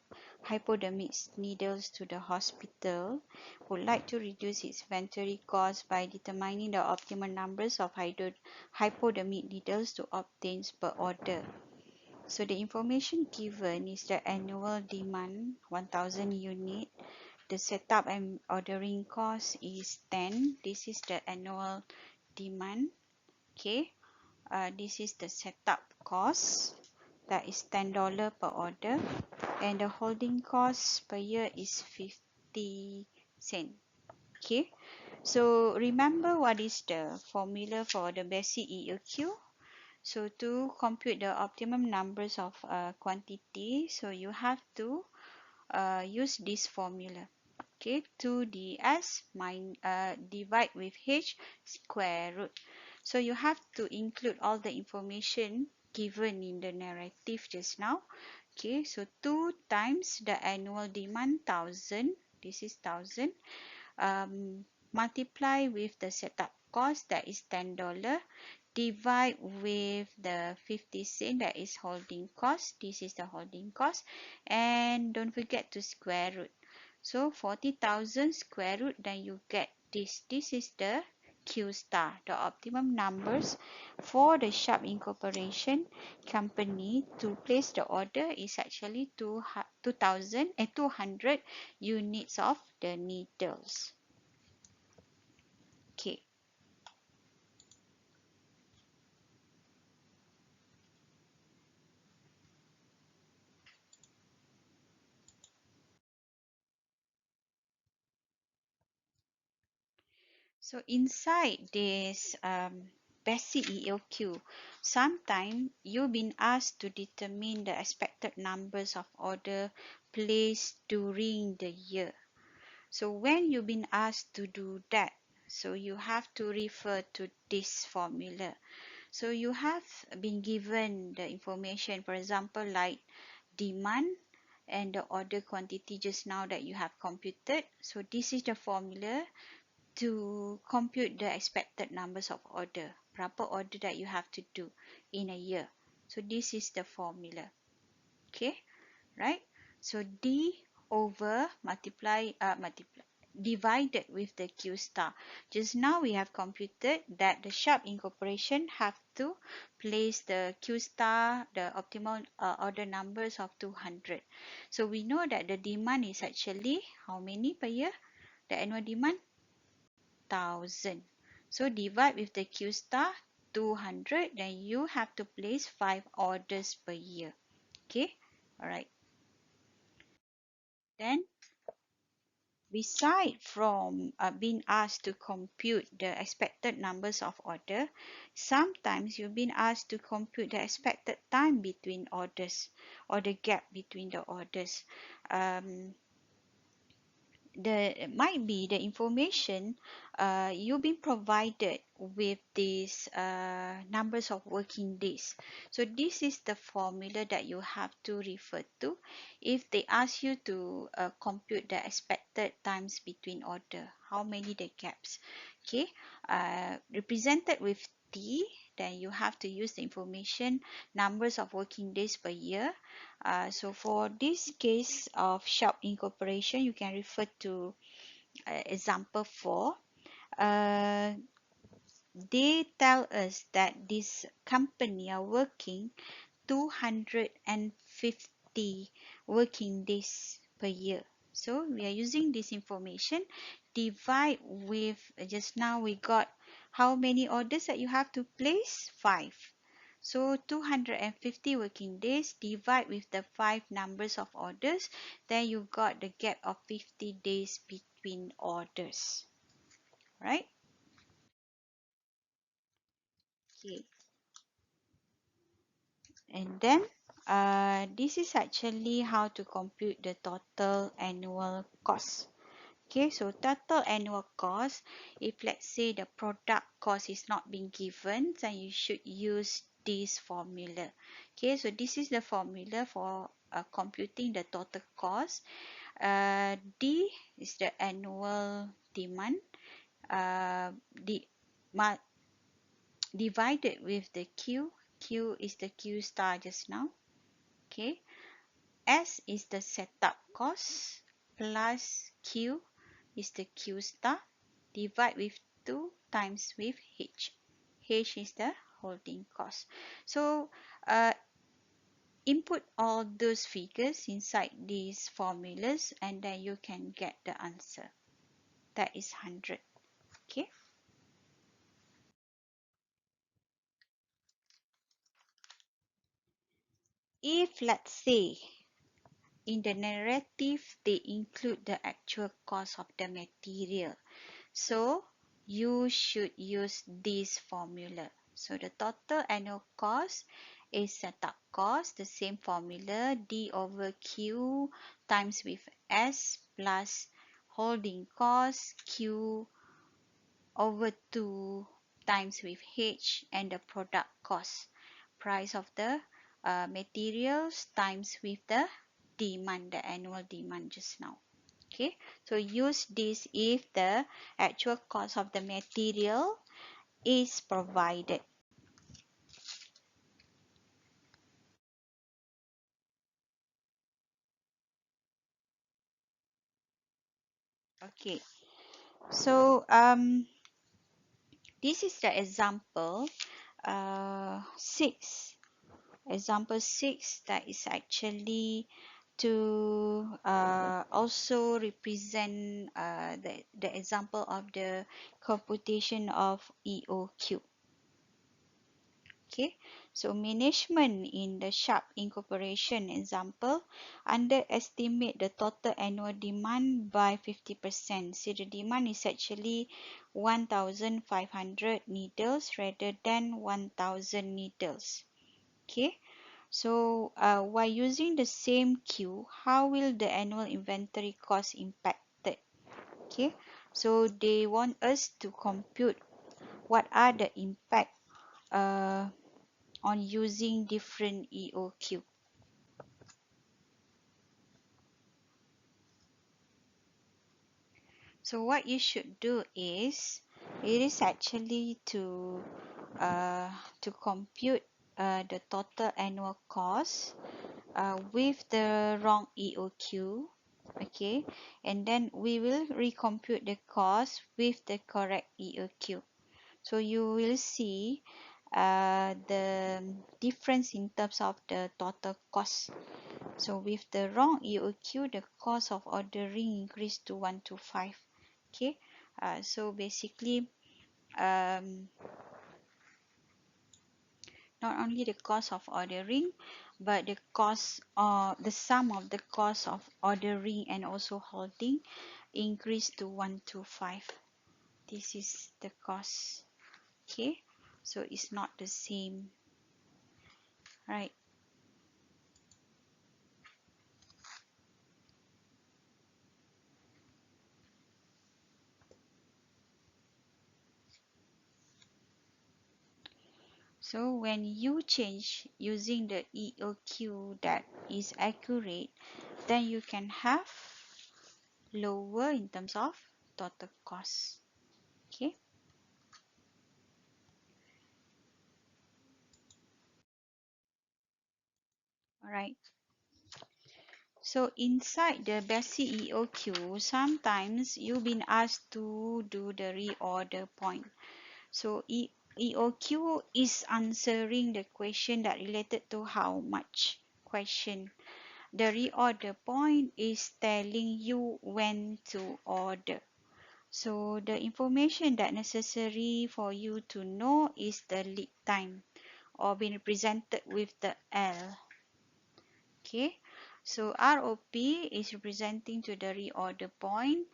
Speaker 1: needles to the hospital, would like to reduce its inventory cost by determining the optimal numbers of hypodermic needles to obtain per order. So the information given is the annual demand 1000 unit. The setup and ordering cost is 10. This is the annual demand. Okay, this is the setup cost, that is $10 per order, and the holding cost per year is 50 cents. Okay, so remember what is the formula for the basic EOQ. So to compute the optimum numbers of quantity, so you have to use this formula. Okay, 2ds divide with h square root. So you have to include all the information given in the narrative just now. Okay, so 2 times the annual demand 1000, this is 1000, multiply with the setup cost, that is $10, divide with the 50 cent, that is holding cost, this is the holding cost, and don't forget to square root. So 40,000 square root, then you get this. This is the Q star. The optimum numbers for the Sharp Incorporation company to place the order is actually 200 units of the needles. Okay. So inside this basic EOQ, sometimes you've been asked to determine the expected numbers of order placed during the year. So when you've been asked to do that, so you have to refer to this formula. So you have been given the information, for example, like demand and the order quantity just now that you have computed. So this is the formula to compute the expected numbers of order, berapa order that you have to do in a year. So this is the formula. Okay, right? So D over multiply divided with the Q star. Just now we have computed that the Sharp Incorporation have to place the Q star, the optimal order numbers of 200. So we know that the demand is actually how many per year? The annual demand 1000. So divide with the Q star 200, then you have to place 5 orders per year. Okay, all right. Then beside from being asked to compute the expected numbers of order, sometimes you've been asked to compute the expected time between orders or the gap between the orders. The might be the information you've been provided with these numbers of working days. So this is the formula that you have to refer to if they ask you to compute the expected times between order, how many the gaps. Okay, represented with T, then you have to use the information numbers of working days per year. So for this case of Sharp Incorporation, you can refer to example 4. Uh, they tell us that this company are working 250 working days per year. So we are using this information, divide with, just now we got how many orders that you have to place? 5. So 250 working days divide with the 5 numbers of orders, then you got the gap of 50 days between orders, right? Okay. And then this is actually how to compute the total annual cost. Okay, so total annual cost, if let's say the product cost is not being given, then you should use this formula. Okay, so this is the formula for computing the total cost. D is the annual demand, the divided with the Q. Q is the Q star just now. Okay, S is the setup cost plus Q is the Q star, divide with 2 times with H. H is the holding cost. So input all those figures inside these formulas and then you can get the answer. That is 100. Okay. If let's say in the narrative they include the actual cost of the material, so you should use this formula. So the total annual cost is setup cost, the same formula, D over Q times with S plus holding cost Q over 2 times with H, and the product cost, price of the materials times with the demand, the annual demand just now. Okay, so use this if the actual cost of the material is provided. Okay, so this is the example 6. Example 6, that is actually to also represent the example of the computation of EOQ. Okay, so management in the sharp incorporation example underestimate the total annual demand by 50%. So the demand is actually 1,500 needles rather than 1,000 needles. Okay, so while using the same Q, how will the annual inventory cost impacted? Okay, so they want us to compute what are the impact uh, on using different EOQ. So what you should do is, it is actually uh, to compute the total annual cost with the wrong EOQ. Okay, and then we will recompute the cost with the correct EOQ. So you will see the difference in terms of the total cost. So with the wrong EOQ, the cost of ordering increased to 125. Okay, so basically not only the cost of ordering, but the cost the sum of the cost of ordering and also holding increased to 125. This is the cost. Okay, so it's not the same, right? So when you change using the EOQ that is accurate, then you can have lower in terms of total cost. Okay, all right. So inside the basic EOQ, sometimes you've been asked to do the reorder point. So EOQ is answering the question that related to how much question. The reorder point is telling you when to order. So the information that necessary for you to know is the lead time, or being represented with the L. Okay, so ROP is representing to the reorder point.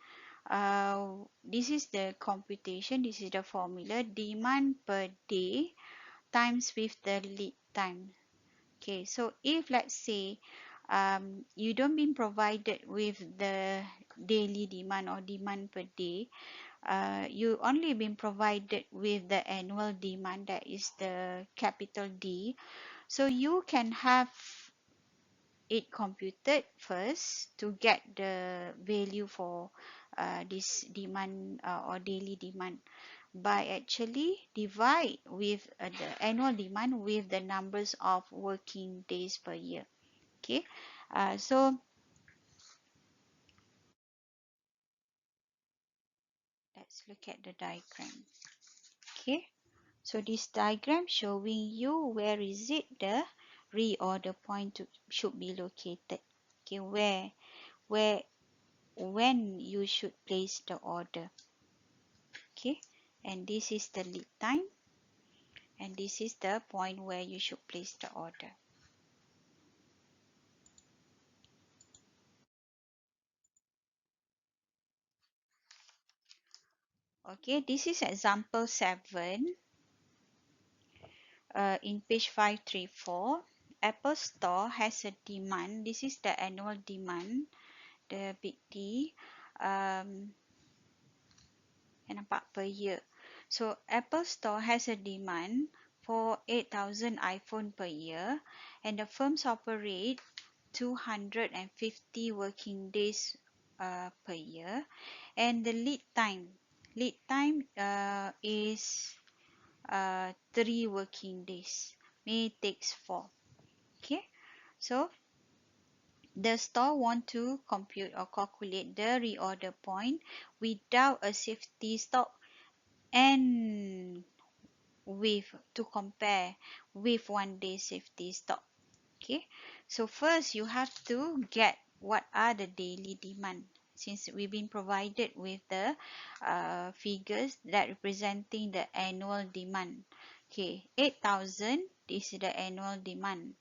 Speaker 1: This is the computation, this is the formula, demand per day times with the lead time. Okay, so if let's say you don't been provided with the daily demand or demand per day, you only been provided with the annual demand, that is the capital D. So you can have it computed first to get the value for this demand or daily demand by actually divide with the annual demand with the numbers of working days per year. Okay, so let's look at the diagram. Okay, so this diagram showing you where is it the reorder point should be located. Okay, where when you should place the order. Okay, and this is the lead time, and this is the point where you should place the order. Okay, this is example 7 in page 534. Apple Store has a demand. This is the annual demand, the big D, um, nampak, per year. So Apple Store has a demand for 8,000 iPhone per year, and the firms operate 250 working days per year, and the lead time is 3 working days. May takes 4. Okay, so the store want to compute or calculate the reorder point without a safety stock and with to compare with 1 day safety stock. Okay, so first you have to get what are the daily demand, since we've been provided with the figures that representing the annual demand. Okay, 8,000, this is the annual demand.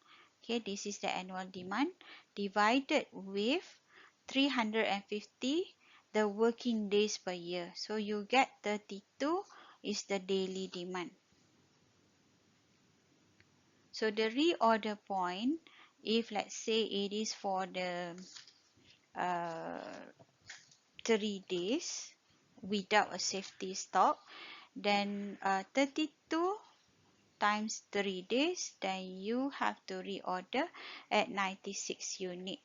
Speaker 1: Okay, this is the annual demand divided with 350, the working days per year. So you get 32 is the daily demand. So the reorder point, if let's say it is for the uh, 3 days without a safety stock, then 32 times 3 days, then you have to reorder at 96 unit.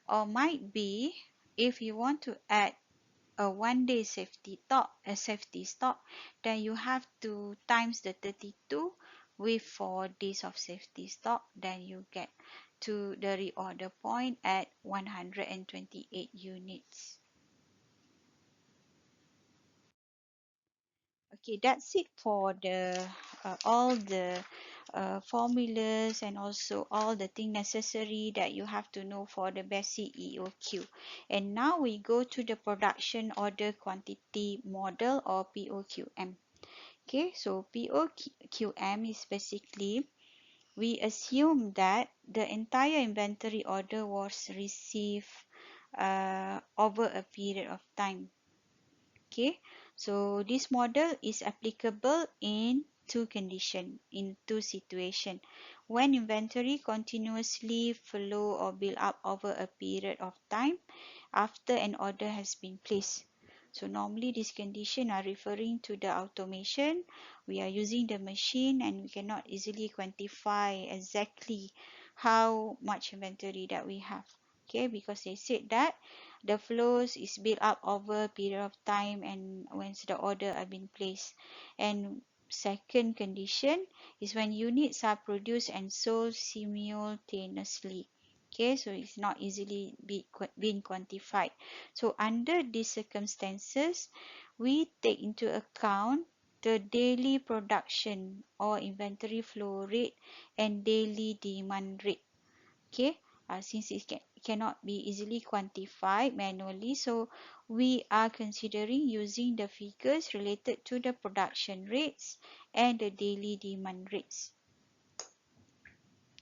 Speaker 1: Or might be, if you want to add a 1 day safety stock, then you have to times the 32 with 4 days of safety stock, then you get to the reorder point at 128 units. Okay, that's it for the all the formulas and also all the thing necessary that you have to know for the basic EOQ. And now we go to the production order quantity model, or POQM. Okay, so POQM is basically, we assume that the entire inventory order was received over a period of time. Okay, so this model is applicable in two situations. When inventory continuously flow or build up over a period of time after an order has been placed. So normally these conditions are referring to the automation. We are using the machine and we cannot easily quantify exactly how much inventory that we have. Okay, because they said that the flows is built up over a period of time and once the order are being placed. And second condition is when units are produced and sold simultaneously. Okay, so it's not easily being quantified. So under these circumstances, we take into account the daily production or inventory flow rate and daily demand rate. Okay, since cannot be easily quantified manually, so we are considering using the figures related to the production rates and the daily demand rates.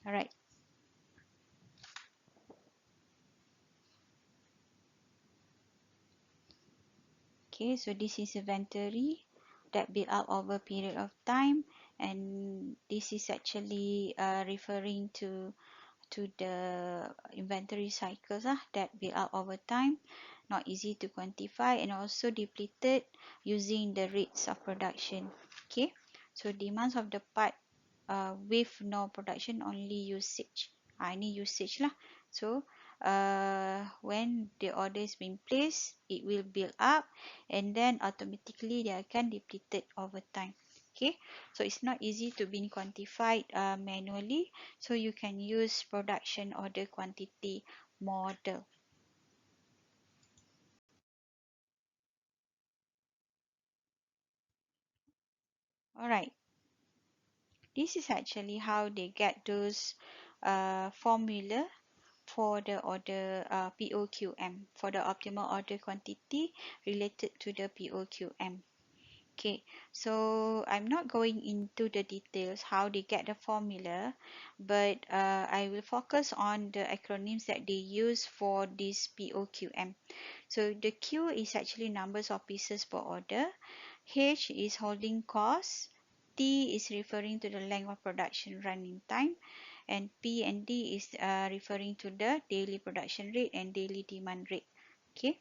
Speaker 1: All right. Okay, so this is inventory that build up over a period of time, and this is actually referring to the inventory cycles that build up over time, not easy to quantify, and also depleted using the rates of production. Okay, so demands of the part with no production, only usage. Ini usage lah. So when the order is being placed, it will build up and then automatically they can depleted over time. Okay, so it's not easy to be quantified manually, so you can use production order quantity model. All right, this is actually how they get those formula for the order POQM, for the optimal order quantity related to the POQM. Okay, so I'm not going into the details how they get the formula, but I will focus on the acronyms that they use for this POQM. So the Q is actually numbers of pieces per order, H is holding cost, T is referring to the length of production running time, and P and D is referring to the daily production rate and daily demand rate. Okay.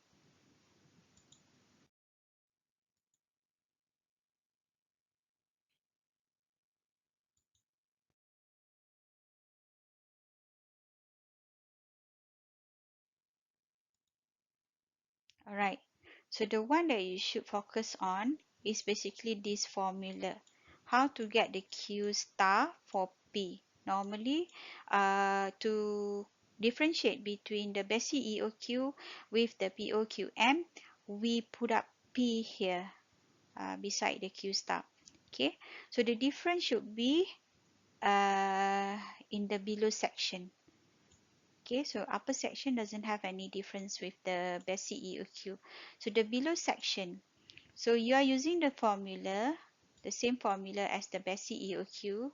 Speaker 1: Alright, so the one that you should focus on is basically this formula. How to get the Q star for P. Normally, to differentiate between the basic EOQ with the POQM, we put up P here beside the Q star. Okay, so the difference should be in the below section. Okay, so upper section doesn't have any difference with the basic EOQ. So the below section, so you are using the formula, the same formula as the basic EOQ,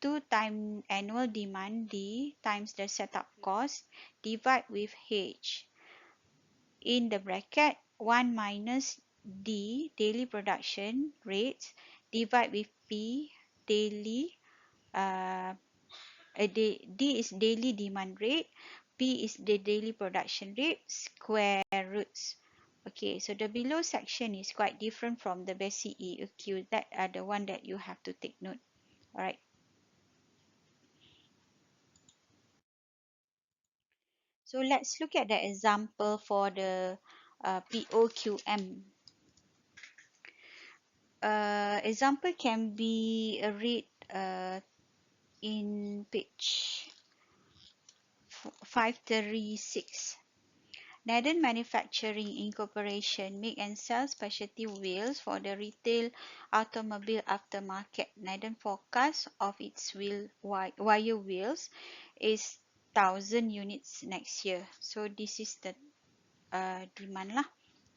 Speaker 1: 2 times annual demand D times the setup cost, divide with H. In the bracket, 1 minus D, daily production rates, divide with P, daily uh, D is daily demand rate, P is the daily production rate, square roots. Okay, so the below section is quite different from the basic EOQ. That are the one that you have to take note. Alright. So let's look at the example for the POQM. Example can be read in page 536. Naden Manufacturing Incorporation make and sell specialty wheels for the retail automobile aftermarket. Naden forecast of its wire wheels is 1,000 units next year. So this is the demand lah.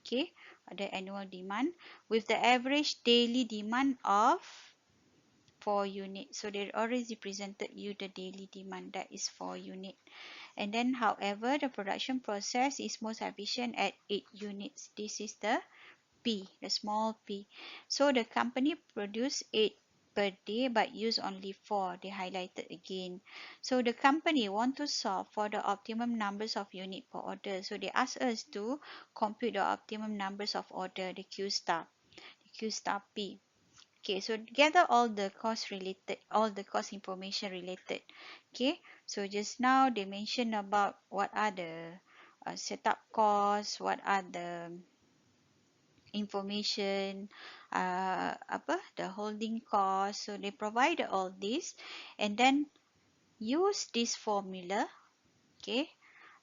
Speaker 1: Okay, the annual demand with the average daily demand of 4 units. So they already presented you the daily demand, that is 4 units. And then however the production process is most efficient at 8 units. This is the P, the small p. So the company produce 8 per day but use only 4. They highlighted again. So the company want to solve for the optimum numbers of unit per order. So they ask us to compute the optimum numbers of order, the Q star, the Q star P. Okay, so gather all the cost related, all the cost information related. Okay, so just now they mentioned about what are the setup costs, what are the information, the holding cost. So they provided all this, and then use this formula. Okay,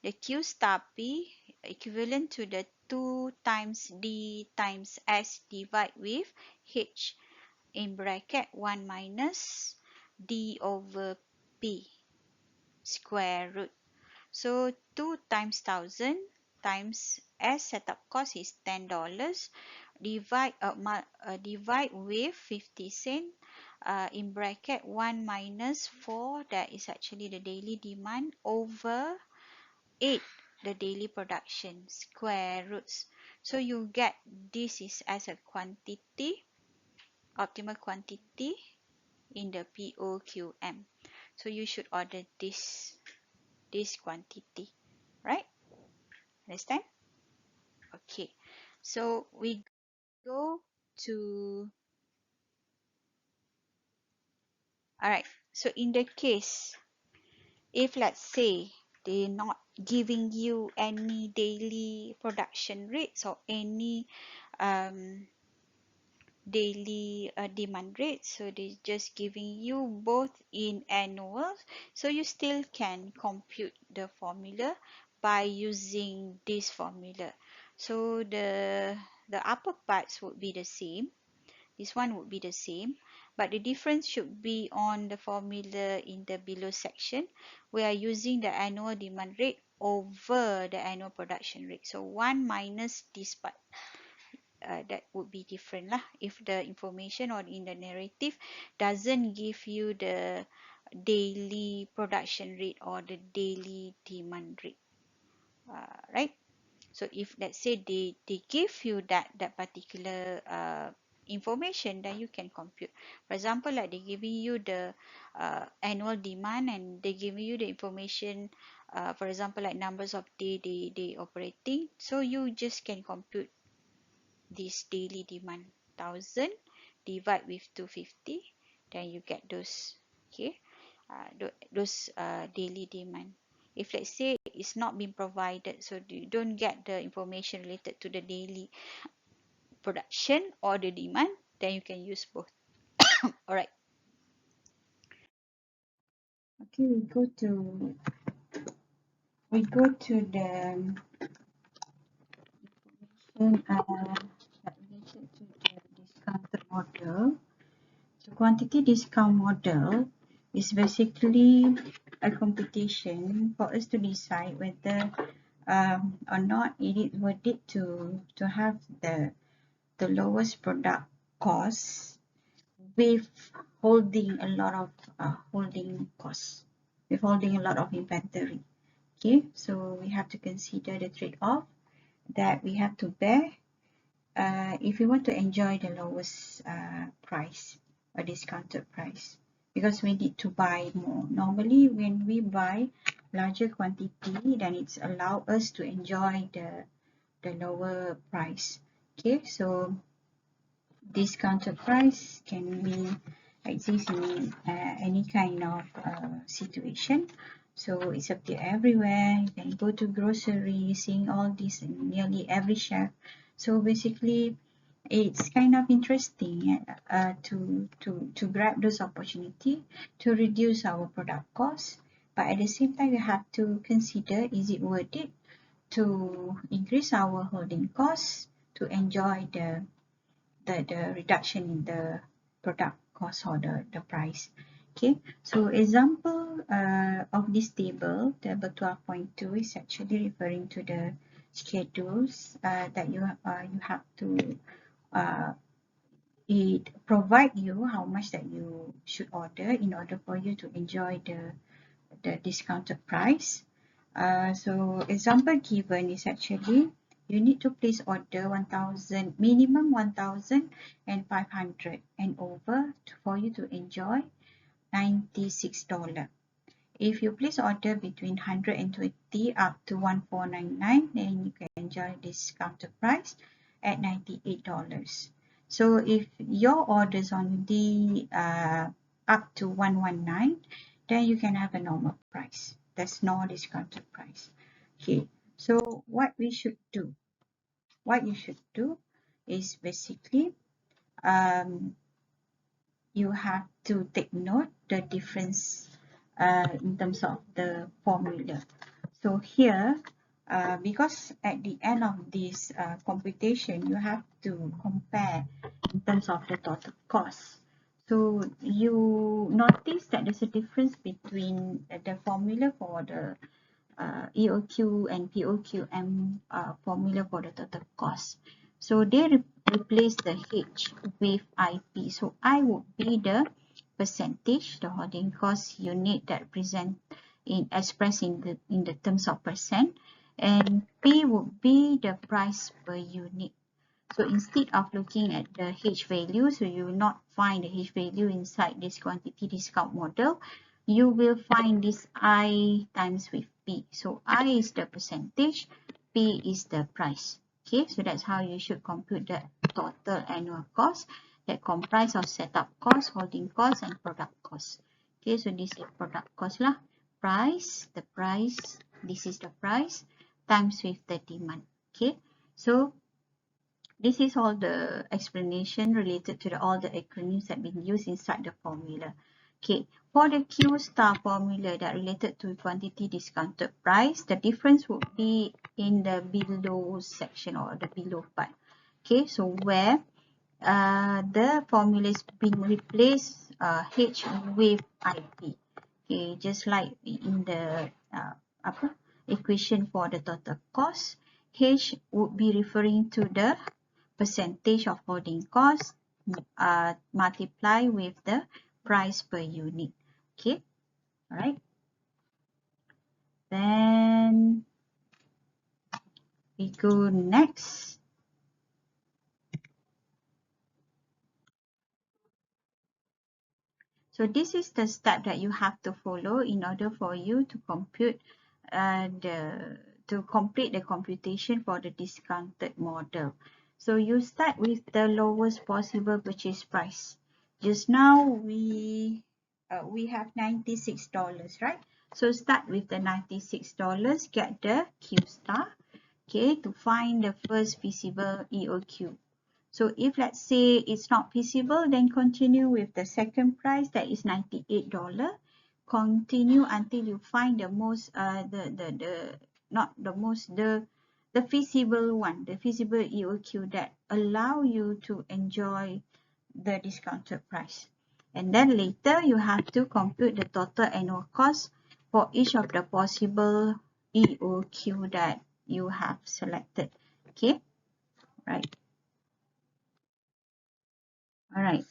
Speaker 1: the Q star P equivalent to the 2 times D times S divide with H in bracket 1 minus D over P square root. So 2 times 1,000 times S setup cost is $10. Divide with 50 cent in bracket 1 minus 4, that is actually the daily demand, over 8, the daily production, square roots. So you get this is as a quantity, optimal quantity in the POQM. So you should order this quantity, right? Understand? Okay. So we go to, all right. So in the case, if let's say they're not giving you any daily production rates or any um, daily demand rate, so they just giving you both in annual, so you still can compute the formula by using this formula. So the upper parts would be the same, this one would be the same, but the difference should be on the formula in the below section. We are using the annual demand rate over the annual production rate, so 1 minus this part. That would be different lah if the information or in the narrative doesn't give you the daily production rate or the daily demand rate, right? So if let's say they give you that particular information, then you can compute. For example, like they giving you the annual demand and they giving you the information, for example, like numbers of day operating, so you just can compute this daily demand, 1,000 divide with 250, then you get those. Okay, those daily demand. If let's say it's not being provided, so you don't get the information related to the daily production or the demand, then you can use both. All right. Okay, we go to the related to the discounted model. So quantity discount model is basically a computation for us to decide whether or not it is worth it to have the lowest product cost with holding a lot of holding costs, with holding a lot of inventory. Okay, so we have to consider the trade-off that we have to bear if we want to enjoy the lowest price or discounted price, because we need to buy more. Normally when we buy larger quantity, then it's allow us to enjoy the lower price. Okay, so discounted price can be exist in any kind of situation. So it's up to everywhere. You can go to grocery, seeing all this in nearly every shelf. So basically, it's kind of interesting to grab those opportunity to reduce our product cost. But at the same time, you have to consider, is it worth it to increase our holding costs to enjoy the reduction in the product cost or the price. Okay, so example of this table 12.2 is actually referring to the schedules that you have to uh, it provide you how much that you should order in order for you to enjoy the discounted price. So example given is actually you need to place order 1000 minimum 1500 and over for you to enjoy $96. If you place order between 120 up to 1499, then you can enjoy discounted price at $98. So if your orders on the up to 119, then you can have a normal price. That's no discounted price. Okay, so what you should do is basically you have to take note the difference in terms of the formula. So here, because at the end of this computation, you have to compare in terms of the total cost. So you notice that there's a difference between the formula for the EOQ and POQM formula for the total cost. So they replace the H with IP. So I would be the percentage, the holding cost unit that present in expressed in the terms of percent, and P would be the price per unit. So instead of looking at the H value, so you will not find the H value inside this quantity discount model, you will find this I times with P. So I is the percentage, P is the price. Okay, so that's how you should compute the total annual cost that comprise of setup cost, holding cost, and product cost. Okay, so this is product cost lah. Price, the price, this is the price, times with the demand. Okay, so this is all the explanation related to all the acronyms that been used inside the formula. Okay, for the Q star formula that related to quantity discounted price, the difference would be in the below section or the below part. Okay, so where the formula is being replaced H with IP. Okay, just like in the equation for the total cost, H would be referring to the percentage of holding cost multiply with the price per unit. Okay, all right. Then we go next. So this is the step that you have to follow in order for you to compute to complete the computation for the discounted model. So you start with the lowest possible purchase price. Just now we have $96, right? So start with the $96, get the Q star, okay, to find the first feasible EOQ. So if let's say it's not feasible, then continue with the second price, that is $98. Continue until you find the most not the most the feasible one, the feasible EOQ that allow you to enjoy the discounted price. And then later you have to compute the total annual cost for each of the possible EOQ that you have selected. Okay, right. All right.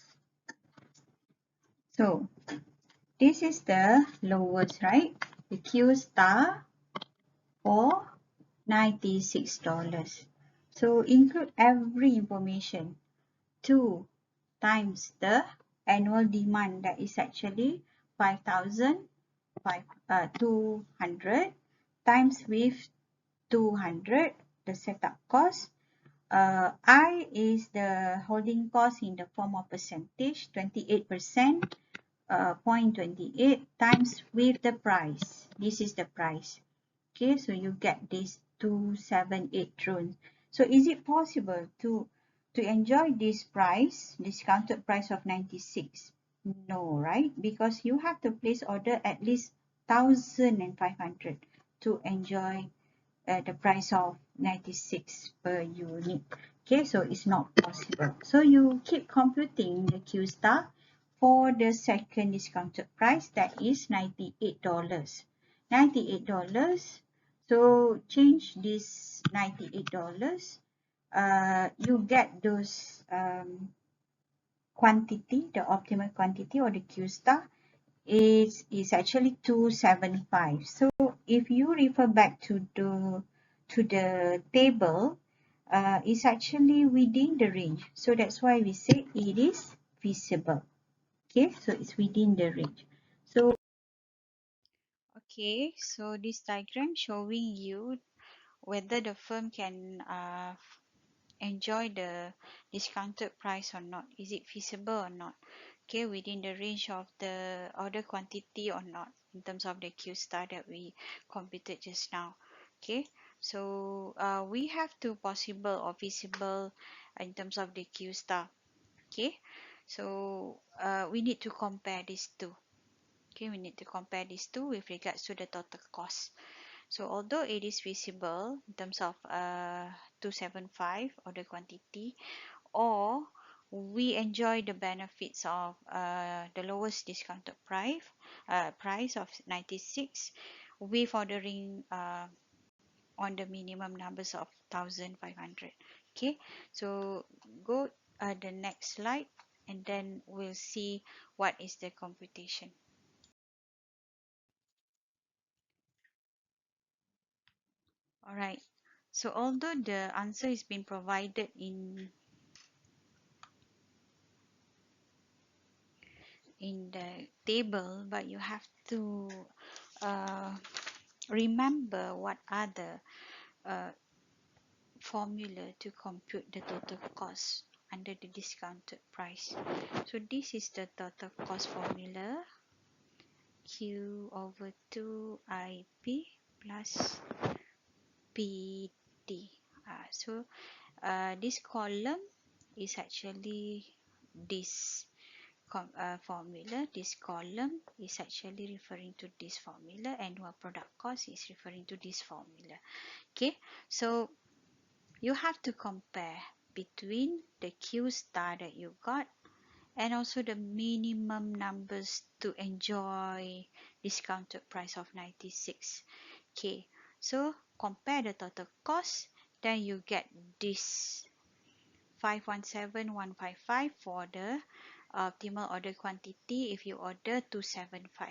Speaker 1: So this is the lowest, right? The Q star for $96. So include every information. 2 times the annual demand, that is actually 5,200 times with 200, the setup cost. I is the holding cost in the form of percentage, 28%, 0.28 times with the price. This is the price. Okay, so you get this 278 drones. So is it possible to enjoy this price, discounted price of 96? No, right? Because you have to place order at least 1,500 to enjoy the price of 96 per unit. Okay, so it's not possible. So you keep computing the Q star for the second discounted price, that is $98. $98. So change this $98. You get those quantity, the optimal quantity or the Q star is actually 275. So if you refer back to the table, it's actually within the range. So that's why we say it is feasible. Okay, so it's within the range. So okay, so this diagram showing you whether the firm can enjoy the discounted price or not. Is it feasible or not? Okay, within the range of the order quantity or not, in terms of the Q star that we computed just now. Okay, so we have two possible or feasible in terms of the Q star. Okay, so we need to compare these two. Okay, we need to compare these two with regards to the total cost. So although it is feasible in terms of 275 order quantity, or we enjoy the benefits of the lowest discounted price of 96 with ordering on the minimum numbers of 1,500. Okay, so go the next slide and then we'll see what is the computation. All right, so although the answer is being provided in the table, but you have to uh, remember what are the formula to compute the total cost under the discounted price. So this is the total cost formula, Q over 2IP plus PD. So this column is actually this formula. This column is actually referring to this formula, and our product cost is referring to this formula. Okay, so you have to compare between the Q star that you got and also the minimum numbers to enjoy discounted price of 96. Okay, so compare the total cost, then you get this 517,155 for the optimal order quantity if you order 275.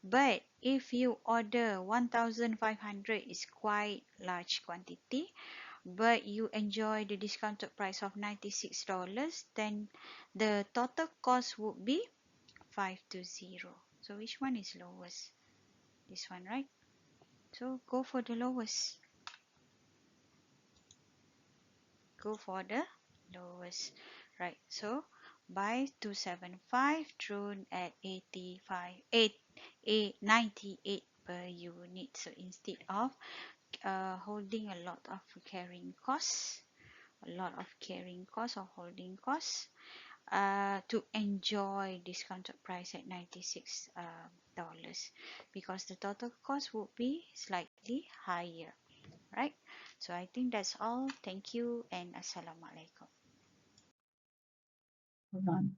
Speaker 1: But if you order 1,500, is quite large quantity, but you enjoy the discounted price of $96, then the total cost would be 520. So which one is lowest? This one, right? So go for the lowest. Go for the lowest. Right. So buy 275 thrown at 85 98 per unit. So instead of holding a lot of carrying costs, or holding costs, to enjoy discounted price at $96, because the total cost would be slightly higher, right? So I think that's all. Thank you and assalamualaikum.
Speaker 2: Hold on.